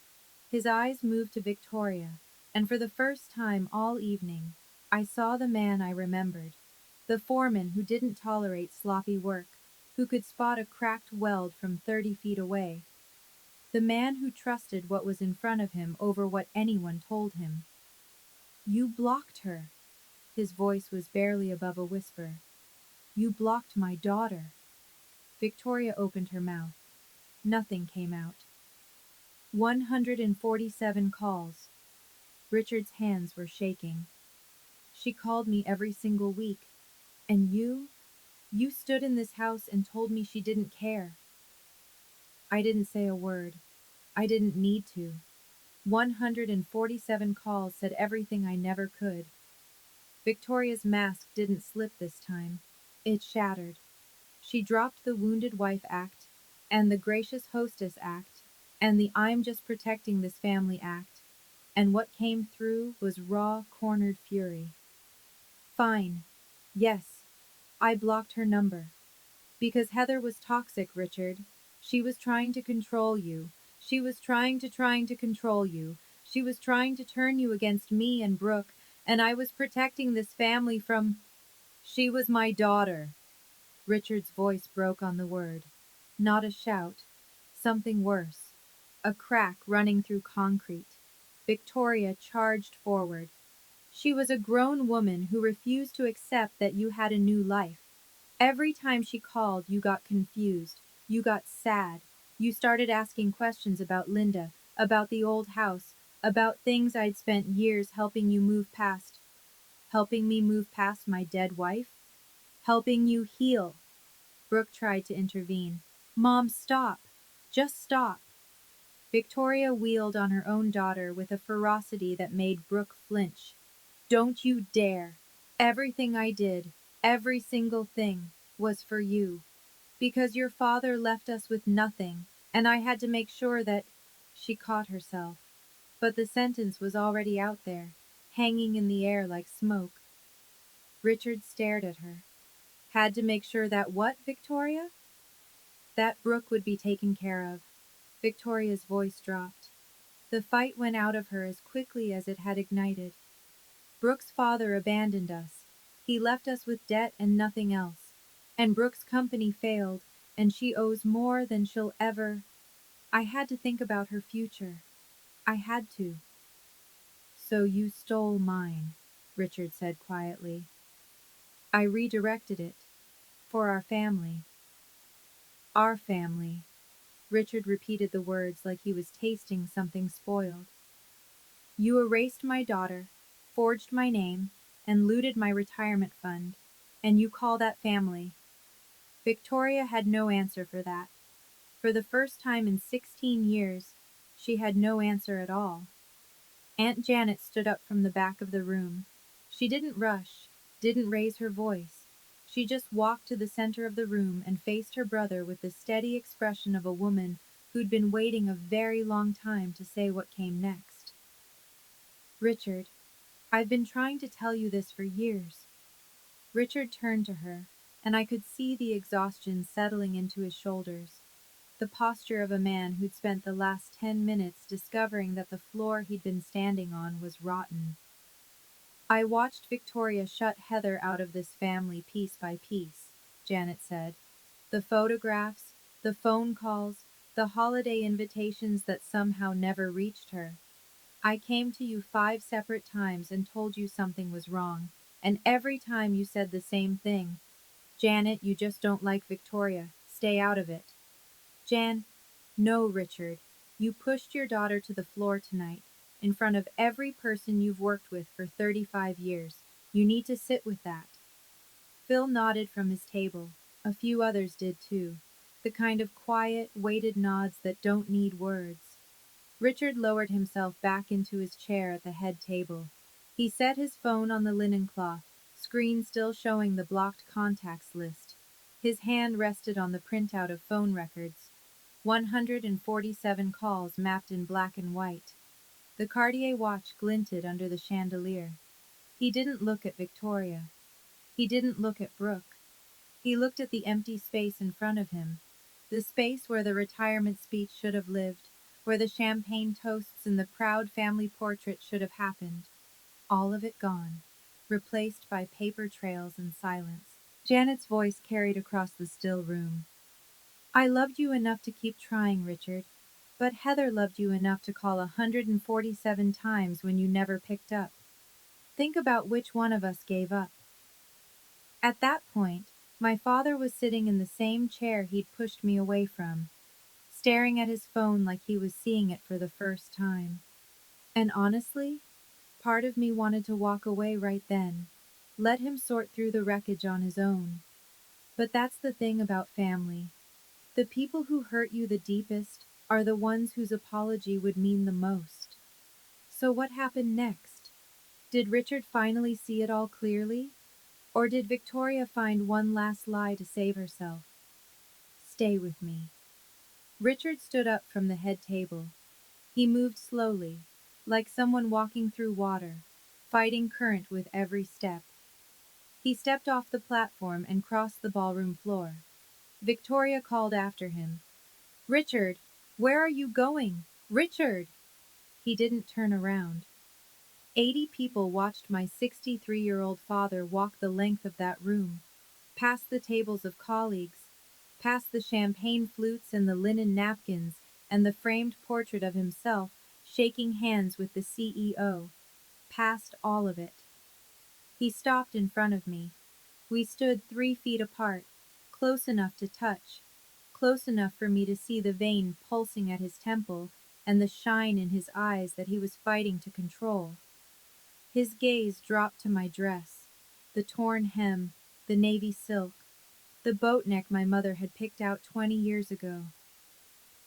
His eyes moved to Victoria, and for the first time all evening, I saw the man I remembered. The foreman who didn't tolerate sloppy work, who could spot a cracked weld from 30 feet away. The man who trusted what was in front of him over what anyone told him. You blocked her. His voice was barely above a whisper. You blocked my daughter. Victoria opened her mouth. Nothing came out. 147 calls. Richard's hands were shaking. She called me every single week. And you stood in this house and told me she didn't care. I didn't say a word. I didn't need to. 147 calls said everything I never could. Victoria's mask didn't slip this time. It shattered. She dropped the Wounded Wife Act, and the Gracious Hostess Act, and the I'm Just Protecting This Family Act, and what came through was raw, cornered fury. Fine. Yes, I blocked her number. Because Heather was toxic, Richard. She was trying to control you. She was trying to control you. She was trying to turn you against me and Brooke, and I was protecting this family from. She was my daughter. Richard's voice broke on the word. Not a shout. Something worse. A crack running through concrete. Victoria charged forward. She was a grown woman who refused to accept that you had a new life. Every time she called, you got confused. You got sad. You started asking questions about Linda, about the old house, about things I'd spent years helping you move past. Helping me move past my dead wife? Helping you heal. Brooke tried to intervene. Mom, stop. Just stop. Victoria wheeled on her own daughter with a ferocity that made Brooke flinch. Don't you dare. Everything I did, every single thing, was for you. Because your father left us with nothing, and I had to make sure that. She caught herself. But the sentence was already out there, hanging in the air like smoke. Richard stared at her. Had to make sure that what, Victoria? That Brooke would be taken care of. Victoria's voice dropped. The fight went out of her as quickly as it had ignited. Brooke's father abandoned us. He left us with debt and nothing else. And Brooke's company failed, and she owes more than she'll ever. I had to think about her future. I had to. So you stole mine, Richard said quietly. I redirected it. For our family. Our family. Richard repeated the words like he was tasting something spoiled. You erased my daughter, forged my name, and looted my retirement fund, and you call that family. Victoria had no answer for that. For the first time in 16 years, She had no answer at all. Aunt Janet stood up from the back of the room. She didn't rush, didn't raise her voice. She just walked to the center of the room and faced her brother with the steady expression of a woman who'd been waiting a very long time to say what came next. Richard, I've been trying to tell you this for years. Richard turned to her, and I could see the exhaustion settling into his shoulders. The posture of a man who'd spent the last 10 minutes discovering that the floor he'd been standing on was rotten. I watched Victoria shut Heather out of this family piece by piece, Janet said. The photographs, the phone calls, the holiday invitations that somehow never reached her. I came to you 5 separate times and told you something was wrong, and every time you said the same thing. Janet, you just don't like Victoria. Stay out of it. Jan, no, Richard. You pushed your daughter to the floor tonight, in front of every person you've worked with for 35 years. You need to sit with that. Phil nodded from his table. A few others did too. The kind of quiet, weighted nods that don't need words. Richard lowered himself back into his chair at the head table. He set his phone on the linen cloth, screen still showing the blocked contacts list. His hand rested on the printout of phone records. 147 calls mapped in black and white. The Cartier watch glinted under the chandelier. He didn't look at Victoria. He didn't look at Brooke. He looked at the empty space in front of him, the space where the retirement speech should have lived, where the champagne toasts and the proud family portrait should have happened. All of it gone, replaced by paper trails and silence. Janet's voice carried across the still room. I loved you enough to keep trying, Richard, but Heather loved you enough to call 147 times when you never picked up. Think about which one of us gave up. At that point, my father was sitting in the same chair he'd pushed me away from, staring at his phone like he was seeing it for the first time. And honestly, part of me wanted to walk away right then, let him sort through the wreckage on his own. But that's the thing about family. The people who hurt you the deepest are the ones whose apology would mean the most. So what happened next? Did Richard finally see it all clearly? Or did Victoria find one last lie to save herself? Stay with me. Richard stood up from the head table. He moved slowly, like someone walking through water, fighting current with every step. He stepped off the platform and crossed the ballroom floor. Victoria called after him. Richard, where are you going? Richard! He didn't turn around. 80 people watched my 63-year-old father walk the length of that room, past the tables of colleagues, past the champagne flutes and the linen napkins and the framed portrait of himself shaking hands with the CEO, past all of it. He stopped in front of me. We stood 3 feet apart, close enough to touch, close enough for me to see the vein pulsing at his temple and the shine in his eyes that he was fighting to control. His gaze dropped to my dress, the torn hem, the navy silk, the boat neck my mother had picked out 20 years ago.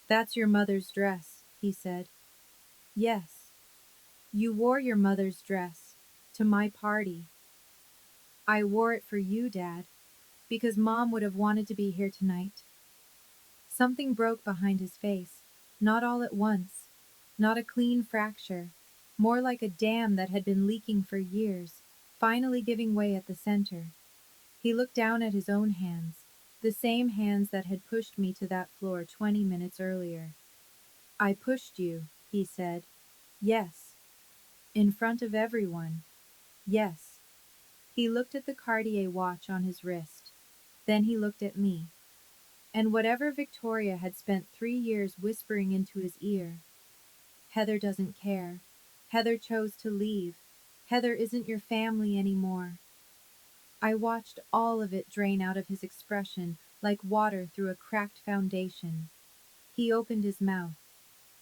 That's your mother's dress, he said. Yes, you wore your mother's dress to my party. I wore it for you, Dad, because Mom would have wanted to be here tonight. Something broke behind his face, not all at once, not a clean fracture, more like a dam that had been leaking for years, finally giving way at the center. He looked down at his own hands, the same hands that had pushed me to that floor 20 minutes earlier. I pushed you, he said. Yes. In front of everyone. Yes. He looked at the Cartier watch on his wrist. Then he looked at me. And whatever Victoria had spent 3 years whispering into his ear, Heather doesn't care. Heather chose to leave. Heather isn't your family anymore. I watched all of it drain out of his expression like water through a cracked foundation. He opened his mouth,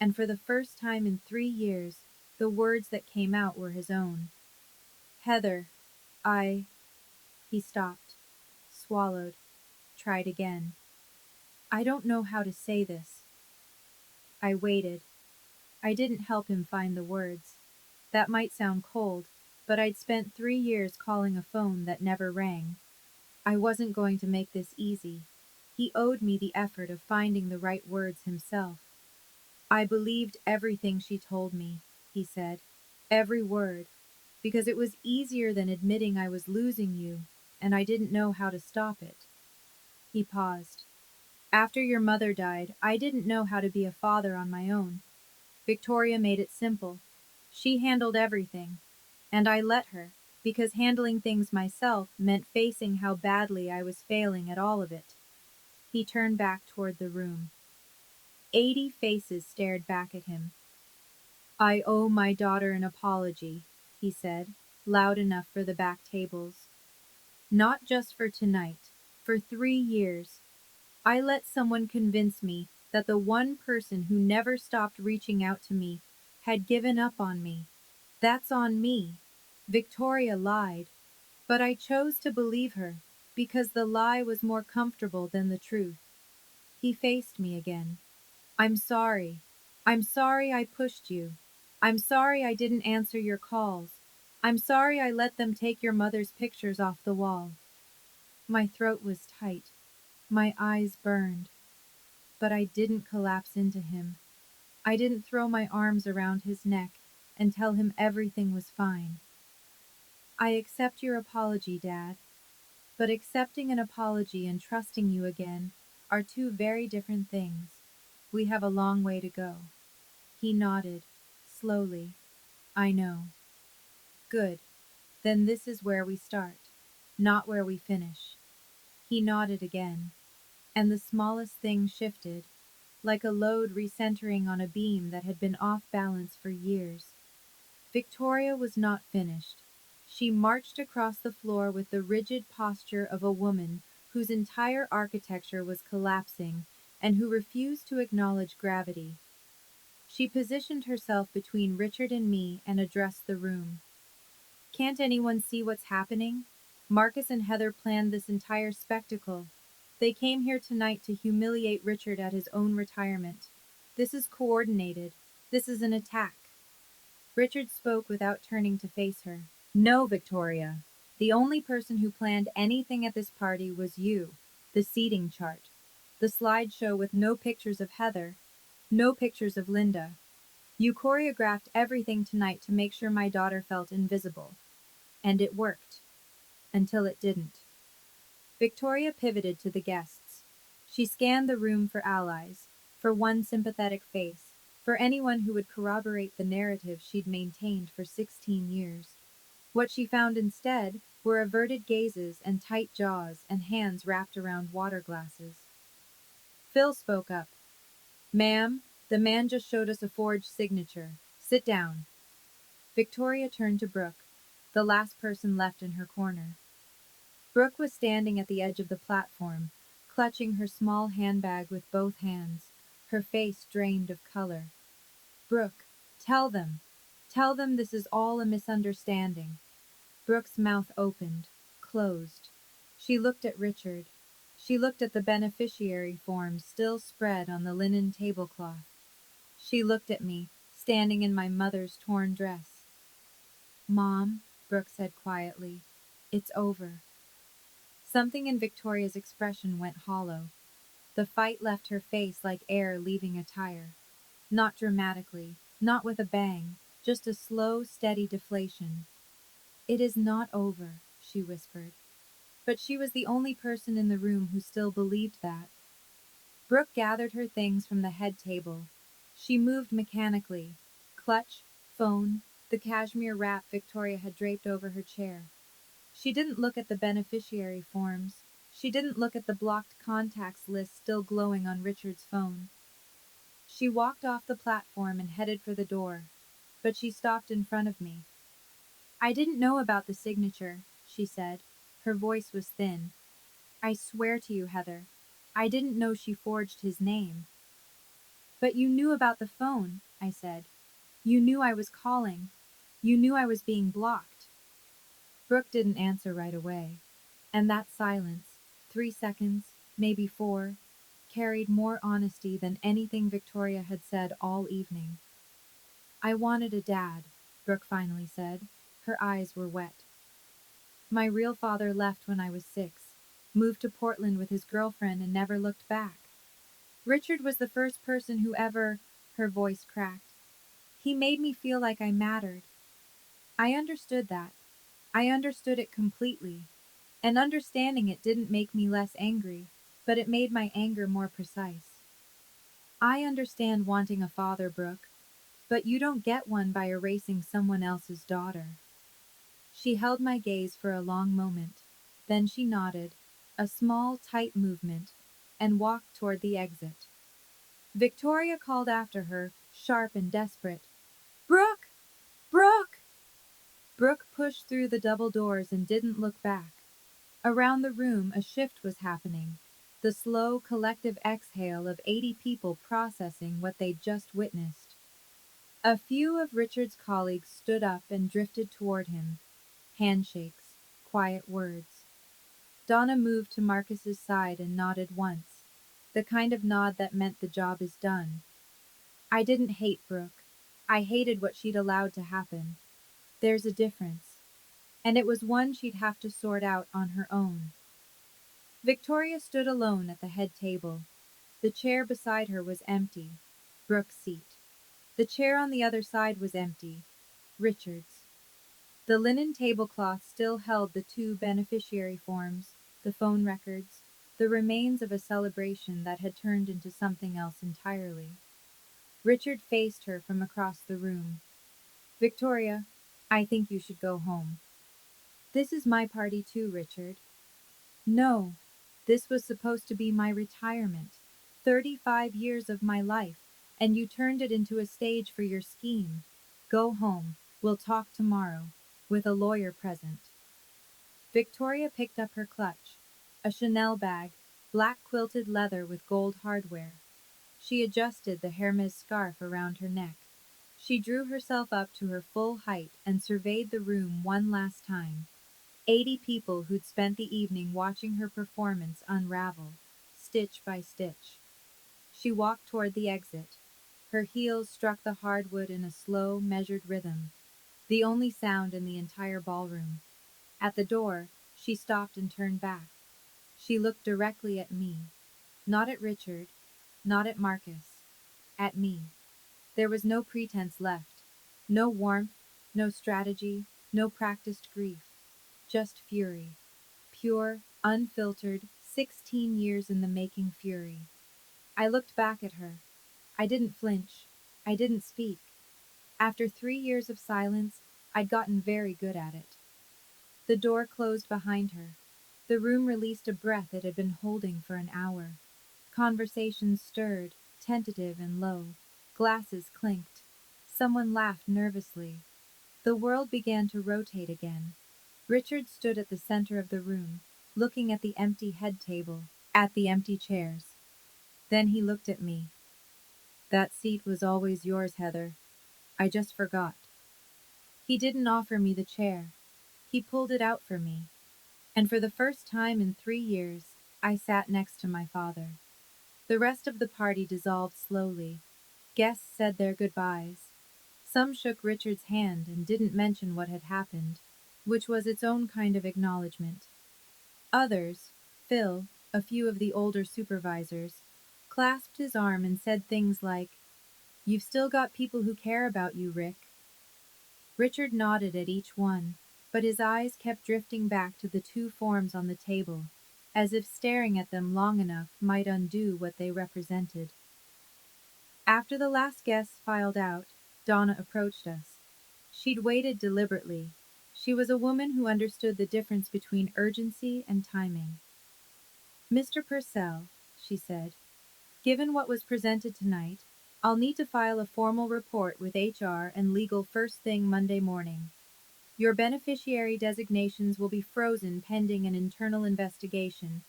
and for the first time in 3 years, the words that came out were his own. Heather, he stopped, swallowed, tried again. I don't know how to say this. I waited. I didn't help him find the words. That might sound cold, but I'd spent 3 years calling a phone that never rang. I wasn't going to make this easy. He owed me the effort of finding the right words himself. I believed everything she told me, he said. Every word. Because it was easier than admitting I was losing you, and I didn't know how to stop it. He paused. After your mother died, I didn't know how to be a father on my own. Victoria made it simple. She handled everything. And I let her, because handling things myself meant facing how badly I was failing at all of it. He turned back toward the room. 80 faces stared back at him. I owe my daughter an apology, he said, loud enough for the back tables. Not just for tonight, for 3 years. I let someone convince me that the one person who never stopped reaching out to me had given up on me. That's on me. Victoria lied, but I chose to believe her because the lie was more comfortable than the truth. He faced me again. I'm sorry. I'm sorry I pushed you. I'm sorry I didn't answer your calls. I'm sorry I let them take your mother's pictures off the wall. My throat was tight. My eyes burned. But I didn't collapse into him. I didn't throw my arms around his neck and tell him everything was fine. I accept your apology, Dad. But accepting an apology and trusting you again are two very different things. We have a long way to go. He nodded, slowly. I know. Good. Then this is where we start, not where we finish. He nodded again, and the smallest thing shifted, like a load recentering on a beam that had been off balance for years. Victoria was not finished. She marched across the floor with the rigid posture of a woman whose entire architecture was collapsing and who refused to acknowledge gravity. She positioned herself between Richard and me and addressed the room. Can't anyone see what's happening? Marcus and Heather planned this entire spectacle. They came here tonight to humiliate Richard at his own retirement. This is coordinated. This is an attack. Richard spoke without turning to face her. No, Victoria. The only person who planned anything at this party was you. The seating chart. The slideshow with no pictures of Heather. No pictures of Linda. You choreographed everything tonight to make sure my daughter felt invisible. And it worked. Until it didn't. Victoria pivoted to the guests. She scanned the room for allies, for one sympathetic face, for anyone who would corroborate the narrative she'd maintained for 16 years. What she found instead were averted gazes and tight jaws and hands wrapped around water glasses. Phil spoke up. Ma'am, the man just showed us a forged signature. Sit down. Victoria turned to Brooke, the last person left in her corner. Brooke was standing at the edge of the platform, clutching her small handbag with both hands, her face drained of color. Brooke, tell them. Tell them this is all a misunderstanding. Brooke's mouth opened, closed. She looked at Richard. She looked at the beneficiary forms still spread on the linen tablecloth. She looked at me, standing in my mother's torn dress. Mom, Brooke said quietly, it's over. Something in Victoria's expression went hollow. The fight left her face like air leaving a tire. Not dramatically, not with a bang, just a slow, steady deflation. It is not over, she whispered. But she was the only person in the room who still believed that. Brooke gathered her things from the head table. She moved mechanically. Clutch, phone, the cashmere wrap Victoria had draped over her chair. She didn't look at the beneficiary forms. She didn't look at the blocked contacts list still glowing on Richard's phone. She walked off the platform and headed for the door, but she stopped in front of me. I didn't know about the signature, she said. Her voice was thin. I swear to you, Heather, I didn't know she forged his name. But you knew about the phone, I said. You knew I was calling. You knew I was being blocked. Brooke didn't answer right away. And that silence, 3 seconds, maybe 4, carried more honesty than anything Victoria had said all evening. I wanted a dad, Brooke finally said. Her eyes were wet. My real father left when I was 6, moved to Portland with his girlfriend and never looked back. Richard was the first person who ever, her voice cracked. He made me feel like I mattered. I understood that. I understood it completely. And understanding it didn't make me less angry, but it made my anger more precise. I understand wanting a father, Brooke, but you don't get one by erasing someone else's daughter. She held my gaze for a long moment. Then she nodded, a small, tight movement, and walked toward the exit. Victoria called after her, sharp and desperate. Brooke! Brooke! Brooke pushed through the double doors and didn't look back. Around the room, a shift was happening. The slow, collective exhale of 80 people processing what they'd just witnessed. A few of Richard's colleagues stood up and drifted toward him. Handshakes, quiet words. Donna moved to Marcus's side and nodded once. The kind of nod that meant the job is done. I didn't hate Brooke. I hated what she'd allowed to happen. There's a difference. And it was one she'd have to sort out on her own. Victoria stood alone at the head table. The chair beside her was empty. Brooke's seat. The chair on the other side was empty. Richard's. The linen tablecloth still held the 2 beneficiary forms, the phone records, the remains of a celebration that had turned into something else entirely. Richard faced her from across the room. Victoria, I think you should go home. This is my party too, Richard. No, this was supposed to be my retirement. 35 years of my life, and you turned it into a stage for your scheme. Go home. We'll talk tomorrow, with a lawyer present. Victoria picked up her clutch, a Chanel bag, black quilted leather with gold hardware. She adjusted the Hermes scarf around her neck. She drew herself up to her full height and surveyed the room one last time. 80 people who'd spent the evening watching her performance unravel, stitch by stitch. She walked toward the exit. Her heels struck the hardwood in a slow, measured rhythm, the only sound in the entire ballroom. At the door, she stopped and turned back. She looked directly at me. Not at Richard, not at Marcus. At me. There was no pretense left. No warmth, no strategy, no practiced grief. Just fury. Pure, unfiltered, 16 years in the making fury. I looked back at her. I didn't flinch. I didn't speak. After 3 years of silence, I'd gotten very good at it. The door closed behind her. The room released a breath it had been holding for an hour. Conversations stirred, tentative and low. Glasses clinked. Someone laughed nervously. The world began to rotate again. Richard stood at the center of the room, looking at the empty head table, at the empty chairs. Then he looked at me. That seat was always yours, Heather. I just forgot. He didn't offer me the chair. He pulled it out for me. And for the first time in 3 years, I sat next to my father. The rest of the party dissolved slowly. Guests said their goodbyes. Some shook Richard's hand and didn't mention what had happened, which was its own kind of acknowledgement. Others, Phil, a few of the older supervisors, clasped his arm and said things like, "You've still got people who care about you, Rick." Richard nodded at each one, but his eyes kept drifting back to the 2 forms on the table, as if staring at them long enough might undo what they represented. After the last guests filed out, Donna approached us. She'd waited deliberately. She was a woman who understood the difference between urgency and timing. "Mr. Purcell," she said, "given what was presented tonight, I'll need to file a formal report with HR and legal first thing Monday morning. Your beneficiary designations will be frozen pending an internal investigation.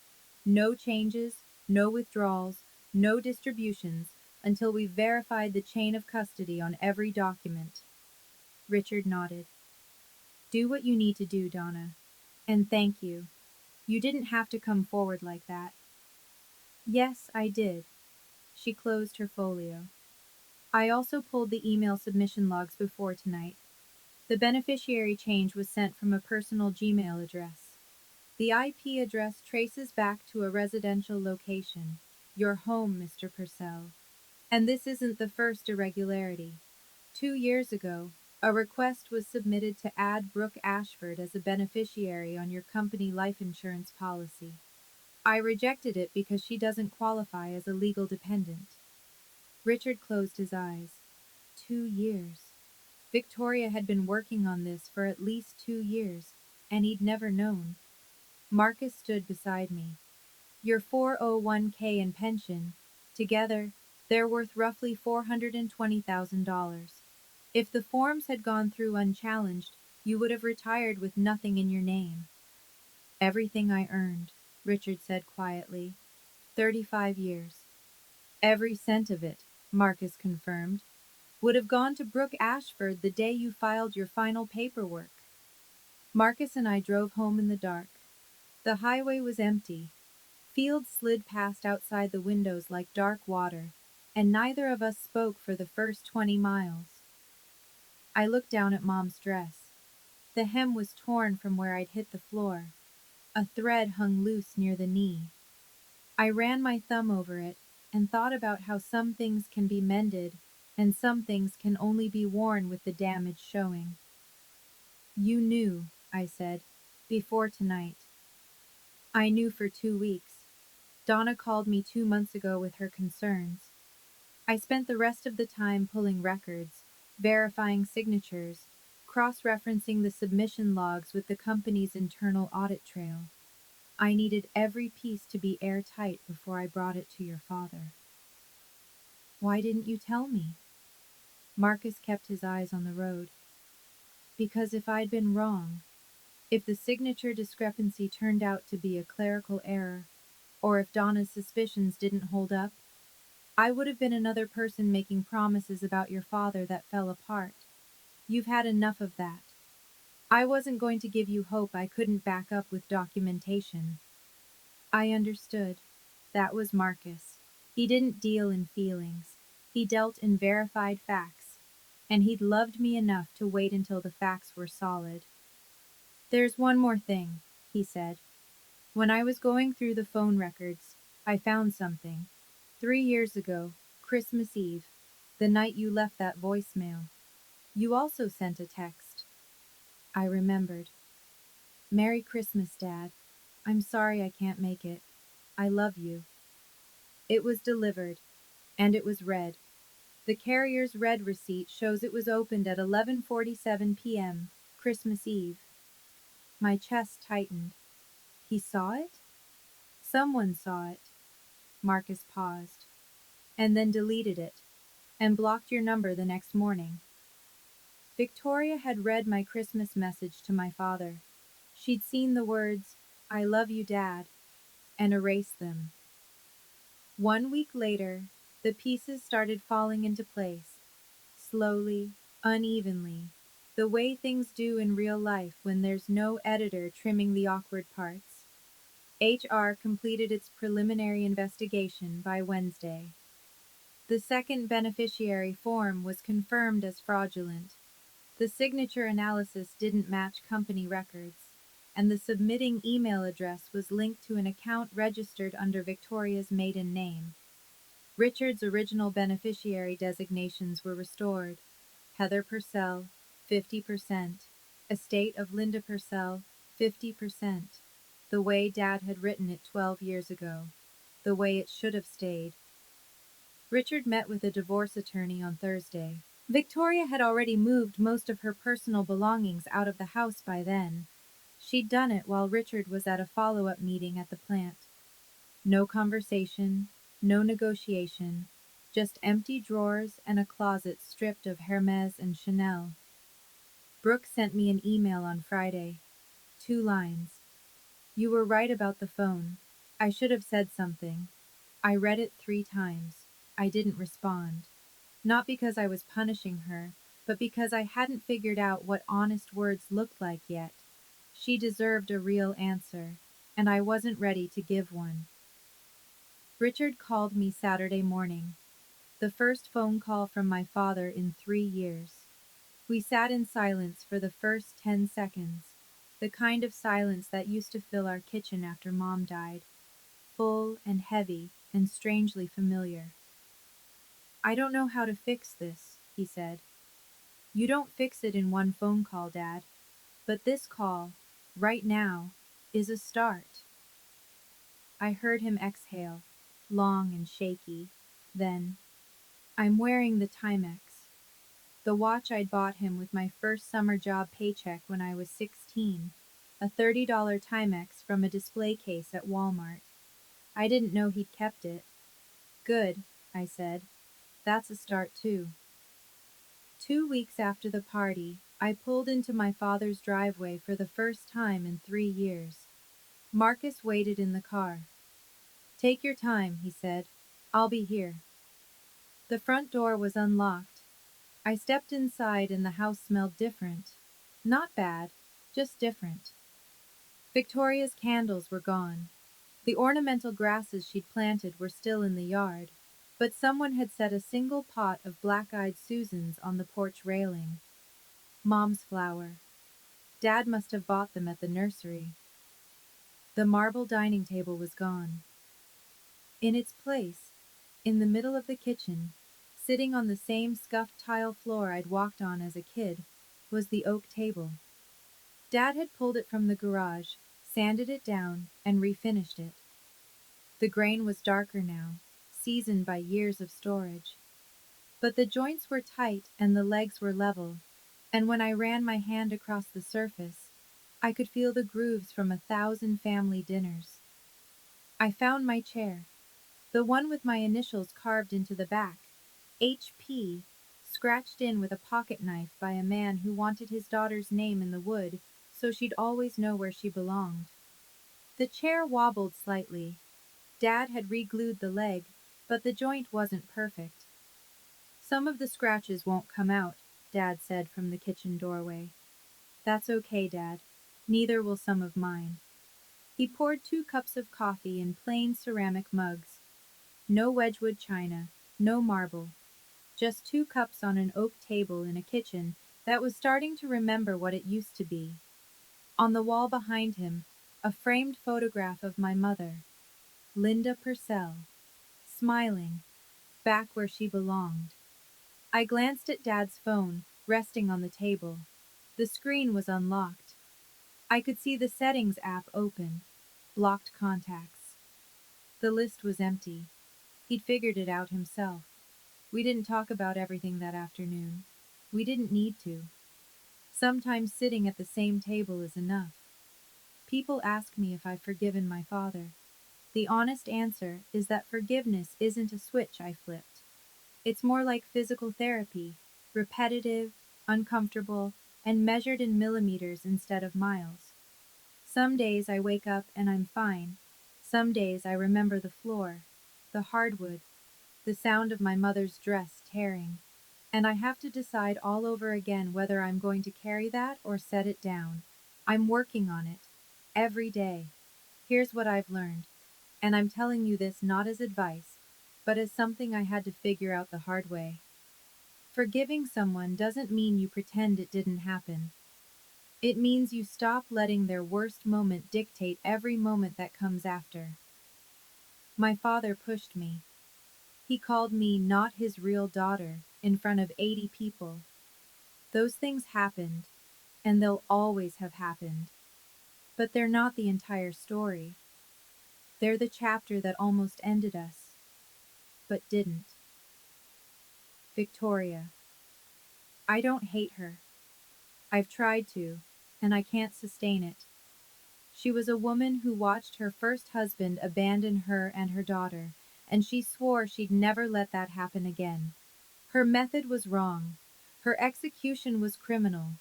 No changes, no withdrawals, no distributions until we've verified the chain of custody on every document." Richard nodded. "Do what you need to do, Donna. And thank you. You didn't have to come forward like that." "Yes, I did." She closed her folio. I also pulled the email submission logs before tonight. The beneficiary change was sent from a personal Gmail address. The IP address traces back to a residential location, your home, Mr. Purcell. And this isn't the first irregularity. 2 years ago, a request was submitted to add Brooke Ashford as a beneficiary on your company life insurance policy. I rejected it because she doesn't qualify as a legal dependent. Richard closed his eyes. 2 years. Victoria had been working on this for at least 2 years, and he'd never known. Marcus stood beside me. Your 401k and pension, together, they're worth roughly $420,000. If the forms had gone through unchallenged, you would have retired with nothing in your name. Everything I earned, Richard said quietly. 35 years. Every cent of it, Marcus confirmed, would have gone to Brooke Ashford the day you filed your final paperwork. Marcus and I drove home in the dark. The highway was empty. Fields slid past outside the windows like dark water, and neither of us spoke for the first 20 miles. I looked down at Mom's dress. The hem was torn from where I'd hit the floor. A thread hung loose near the knee. I ran my thumb over it and thought about how some things can be mended and some things can only be worn with the damage showing. You knew, I said, before tonight. I knew for 2 weeks. Donna called me 2 months ago with her concerns. I spent the rest of the time pulling records, verifying signatures, cross-referencing the submission logs with the company's internal audit trail. I needed every piece to be airtight before I brought it to your father. Why didn't you tell me? Marcus kept his eyes on the road. Because if I'd been wrong, if the signature discrepancy turned out to be a clerical error, or if Donna's suspicions didn't hold up, I would have been another person making promises about your father that fell apart. You've had enough of that. I wasn't going to give you hope I couldn't back up with documentation. I understood. That was Marcus. He didn't deal in feelings. He dealt in verified facts. And he'd loved me enough to wait until the facts were solid. There's one more thing, he said. When I was going through the phone records, I found something. 3 years ago, Christmas Eve, the night you left that voicemail. You also sent a text. I remembered. Merry Christmas, Dad. I'm sorry I can't make it. I love you. It was delivered, and it was read. The carrier's red receipt shows it was opened at 11:47 p.m., Christmas Eve. My chest tightened. He saw it? Someone saw it. Marcus paused, and then deleted it, and blocked your number the next morning. Victoria had read my Christmas message to my father. She'd seen the words, I love you, Dad, and erased them. 1 week later, the pieces started falling into place, slowly, unevenly, the way things do in real life when there's no editor trimming the awkward parts. HR completed its preliminary investigation by Wednesday. The second beneficiary form was confirmed as fraudulent. The signature analysis didn't match company records, and the submitting email address was linked to an account registered under Victoria's maiden name. Richard's original beneficiary designations were restored. Heather Purcell, 50%. Estate of Linda Purcell, 50%. The way Dad had written it 12 years ago. The way it should have stayed. Richard met with a divorce attorney on Thursday. Victoria had already moved most of her personal belongings out of the house by then. She'd done it while Richard was at a follow-up meeting at the plant. No conversation, no negotiation, just empty drawers and a closet stripped of Hermes and Chanel. Brooke sent me an email on Friday. 2 lines. You were right about the phone. I should have said something. I read it 3 times. I didn't respond. Not because I was punishing her, but because I hadn't figured out what honest words looked like yet. She deserved a real answer, and I wasn't ready to give one. Richard called me Saturday morning. The first phone call from my father in 3 years. We sat in silence for the first 10 seconds, the kind of silence that used to fill our kitchen after Mom died, full and heavy and strangely familiar. I don't know how to fix this, he said. You don't fix it in one phone call, Dad. But this call, right now, is a start. I heard him exhale, long and shaky. Then, I'm wearing the Timex, the watch I'd bought him with my first summer job paycheck when I was 16, a $30 Timex from a display case at Walmart. I didn't know he'd kept it. Good, I said. That's a start too. 2 weeks after the party, I pulled into my father's driveway for the first time in 3 years. Marcus waited in the car. Take your time, he said. I'll be here. The front door was unlocked. I stepped inside and the house smelled different. Not bad, just different. Victoria's candles were gone. The ornamental grasses she'd planted were still in the yard, but someone had set a single pot of black-eyed Susans on the porch railing. Mom's flower. Dad must have bought them at the nursery. The marble dining table was gone. In its place, in the middle of the kitchen, sitting on the same scuffed tile floor I'd walked on as a kid, was the oak table. Dad had pulled it from the garage, sanded it down, and refinished it. The grain was darker now, seasoned by years of storage. But the joints were tight and the legs were level, and when I ran my hand across the surface, I could feel the grooves from 1,000 family dinners. I found my chair, the one with my initials carved into the back, HP, scratched in with a pocket knife by a man who wanted his daughter's name in the wood so she'd always know where she belonged. The chair wobbled slightly. Dad had re-glued the leg, but the joint wasn't perfect. Some of the scratches won't come out, Dad said from the kitchen doorway. That's okay, Dad. Neither will some of mine. He poured 2 cups of coffee in plain ceramic mugs. No Wedgwood china, no marble. Just 2 cups on an oak table in a kitchen that was starting to remember what it used to be. On the wall behind him, a framed photograph of my mother, Linda Purcell, smiling, back where she belonged. I glanced at Dad's phone, resting on the table. The screen was unlocked. I could see the settings app open. Blocked contacts. The list was empty. He'd figured it out himself. We didn't talk about everything that afternoon. We didn't need to. Sometimes sitting at the same table is enough. People ask me if I've forgiven my father. The honest answer is that forgiveness isn't a switch I flipped. It's more like physical therapy, repetitive, uncomfortable, and measured in millimeters instead of miles. Some days I wake up and I'm fine. Some days I remember the floor, the hardwood, the sound of my mother's dress tearing. And I have to decide all over again whether I'm going to carry that or set it down. I'm working on it. Every day. Here's what I've learned. And I'm telling you this not as advice, but as something I had to figure out the hard way. Forgiving someone doesn't mean you pretend it didn't happen. It means you stop letting their worst moment dictate every moment that comes after. My father pushed me. He called me not his real daughter in front of 80 people. Those things happened, and they'll always have happened. But they're not the entire story. They're the chapter that almost ended us, but didn't. Victoria. I don't hate her. I've tried to, and I can't sustain it. She was a woman who watched her first husband abandon her and her daughter, and she swore she'd never let that happen again. Her method was wrong. Her execution was criminal.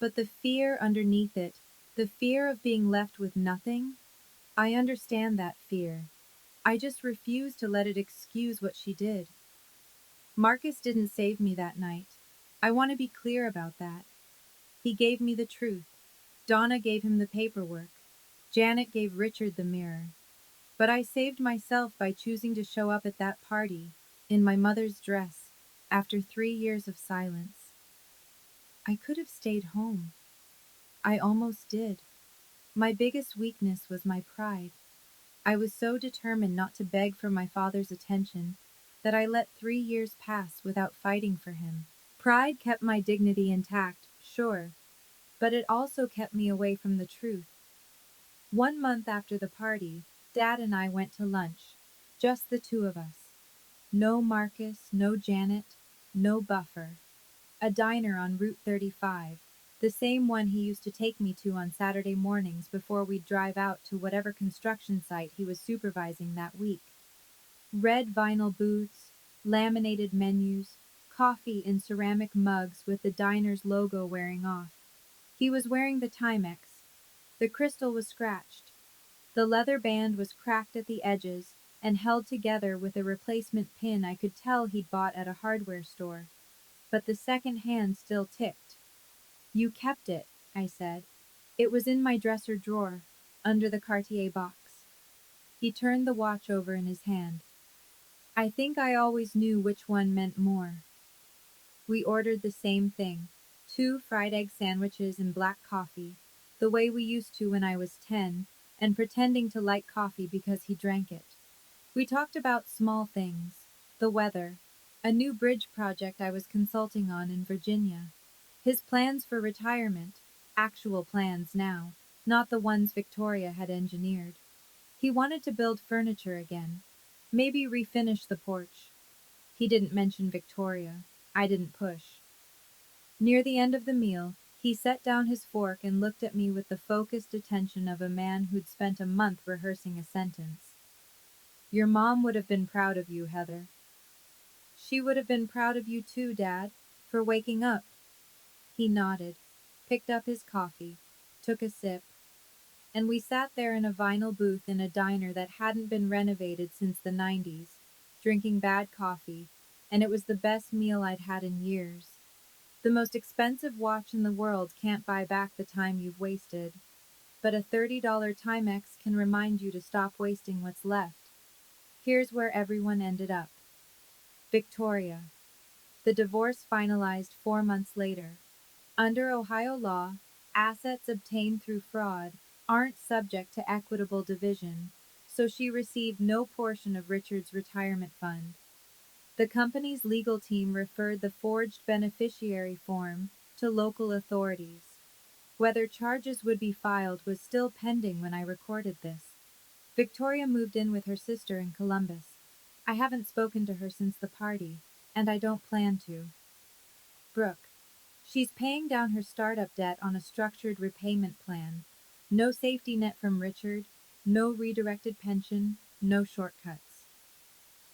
But the fear underneath it, the fear of being left with nothing, I understand that fear. I just refuse to let it excuse what she did. Marcus didn't save me that night. I want to be clear about that. He gave me the truth. Donna gave him the paperwork. Janet gave Richard the mirror. But I saved myself by choosing to show up at that party, in my mother's dress, after 3 years of silence. I could have stayed home. I almost did. My biggest weakness was my pride. I was so determined not to beg for my father's attention that I let 3 years pass without fighting for him. Pride kept my dignity intact, sure, but it also kept me away from the truth. 1 month after the party, Dad and I went to lunch, just the two of us. No Marcus, no Janet, no buffer. A diner on Route 35, the same one he used to take me to on Saturday mornings before we'd drive out to whatever construction site he was supervising that week. Red vinyl booths, laminated menus, coffee in ceramic mugs with the diner's logo wearing off. He was wearing the Timex. The crystal was scratched. The leather band was cracked at the edges and held together with a replacement pin I could tell he'd bought at a hardware store. But the second hand still ticked. You kept it, I said. It was in my dresser drawer, under the Cartier box. He turned the watch over in his hand. I think I always knew which one meant more. We ordered the same thing, 2 fried egg sandwiches and black coffee, the way we used to when I was 10, and pretending to like coffee because he drank it. We talked about small things, the weather, a new bridge project I was consulting on in Virginia, his plans for retirement, actual plans now, not the ones Victoria had engineered. He wanted to build furniture again, maybe refinish the porch. He didn't mention Victoria. I didn't push. Near the end of the meal, he set down his fork and looked at me with the focused attention of a man who'd spent a month rehearsing a sentence. Your mom would have been proud of you, Heather. She would have been proud of you too, Dad, for waking up. He nodded, picked up his coffee, took a sip, and we sat there in a vinyl booth in a diner that hadn't been renovated since the 90s, drinking bad coffee, and it was the best meal I'd had in years. The most expensive watch in the world can't buy back the time you've wasted, but a $30 Timex can remind you to stop wasting what's left. Here's where everyone ended up. Victoria. The divorce finalized 4 months later. Under Ohio law, assets obtained through fraud aren't subject to equitable division, so she received no portion of Richard's retirement fund. The company's legal team referred the forged beneficiary form to local authorities. Whether charges would be filed was still pending when I recorded this. Victoria moved in with her sister in Columbus. I haven't spoken to her since the party, and I don't plan to. Brooke. She's paying down her startup debt on a structured repayment plan. No safety net from Richard, no redirected pension, no shortcuts.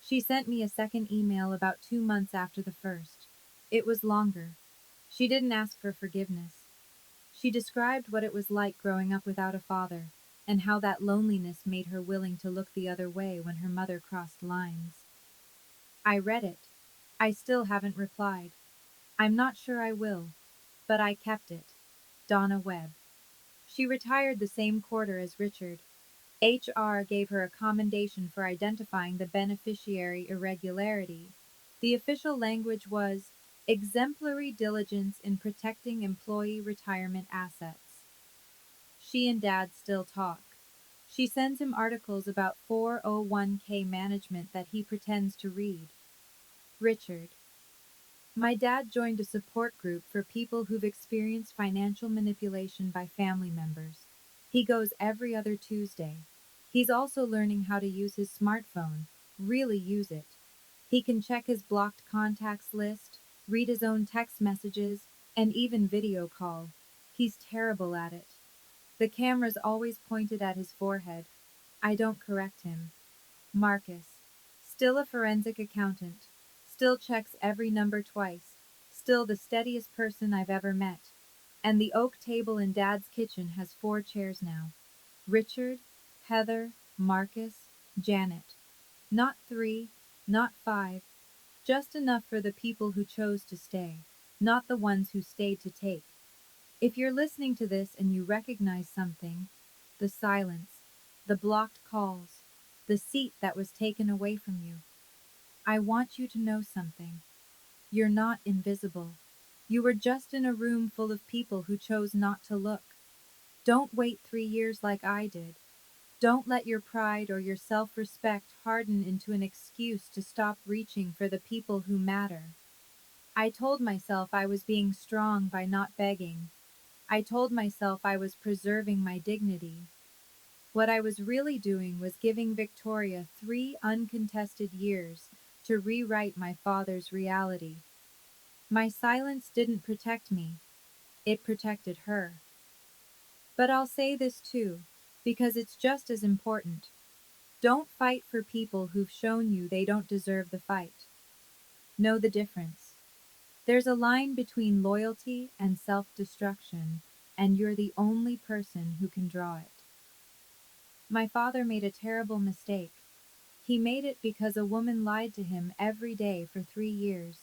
She sent me a second email about 2 months after the first. It was longer. She didn't ask for forgiveness. She described what it was like growing up without a father, and how that loneliness made her willing to look the other way when her mother crossed lines. I read it. I still haven't replied. I'm not sure I will, but I kept it. Donna Webb. She retired the same quarter as Richard. HR gave her a commendation for identifying the beneficiary irregularity. The official language was exemplary diligence in protecting employee retirement assets. She and Dad still talk. She sends him articles about 401k management that he pretends to read. Richard. My dad joined a support group for people who've experienced financial manipulation by family members. He goes every other Tuesday. He's also learning how to use his smartphone, really use it. He can check his blocked contacts list, read his own text messages, and even video call. He's terrible at it. The camera's always pointed at his forehead. I don't correct him. Marcus. Still a forensic accountant. Still checks every number twice. Still the steadiest person I've ever met. And the oak table in Dad's kitchen has 4 chairs now. Richard, Heather, Marcus, Janet. Not 3, not 5. Just enough for the people who chose to stay, not the ones who stayed to take. If you're listening to this and you recognize something, the silence, the blocked calls, the seat that was taken away from you, I want you to know something. You're not invisible. You were just in a room full of people who chose not to look. Don't wait 3 years like I did. Don't let your pride or your self-respect harden into an excuse to stop reaching for the people who matter. I told myself I was being strong by not begging. I told myself I was preserving my dignity. What I was really doing was giving Victoria 3 uncontested years to rewrite my father's reality. My silence didn't protect me, it protected her. But I'll say this too, because it's just as important. Don't fight for people who've shown you they don't deserve the fight. Know the difference. There's a line between loyalty and self-destruction, and you're the only person who can draw it. My father made a terrible mistake. He made it because a woman lied to him every day for 3 years,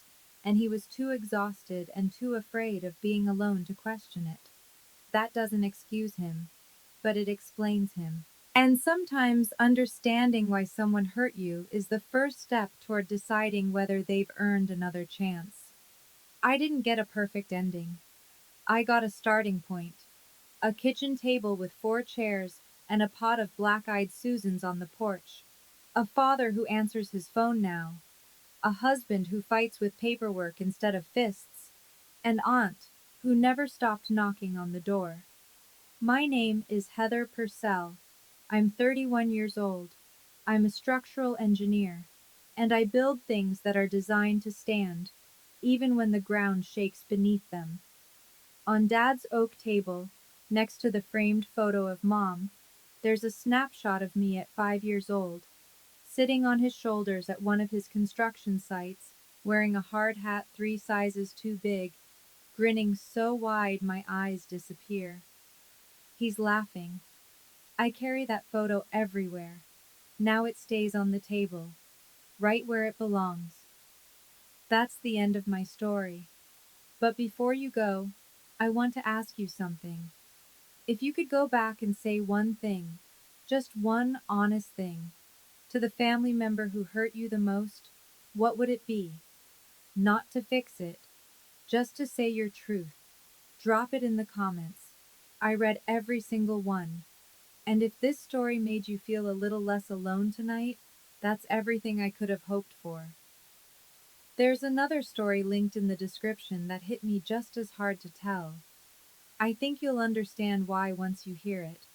and he was too exhausted and too afraid of being alone to question it. That doesn't excuse him, but it explains him. And sometimes understanding why someone hurt you is the first step toward deciding whether they've earned another chance. I didn't get a perfect ending. I got a starting point. A kitchen table with 4 chairs and a pot of black-eyed Susans on the porch. A father who answers his phone now. A husband who fights with paperwork instead of fists. An aunt who never stopped knocking on the door. My name is Heather Purcell. I'm 31 years old. I'm a structural engineer, and I build things that are designed to stand, even when the ground shakes beneath them. On Dad's oak table, next to the framed photo of Mom, there's a snapshot of me at 5 years old, sitting on his shoulders at one of his construction sites, wearing a hard hat 3 sizes too big, grinning so wide my eyes disappear. He's laughing. I carry that photo everywhere. Now it stays on the table, right where it belongs. That's the end of my story. But before you go, I want to ask you something. If you could go back and say one thing, just one honest thing, to the family member who hurt you the most, what would it be? Not to fix it, just to say your truth. Drop it in the comments. I read every single one. And if this story made you feel a little less alone tonight, that's everything I could have hoped for. There's another story linked in the description that hit me just as hard to tell. I think you'll understand why once you hear it.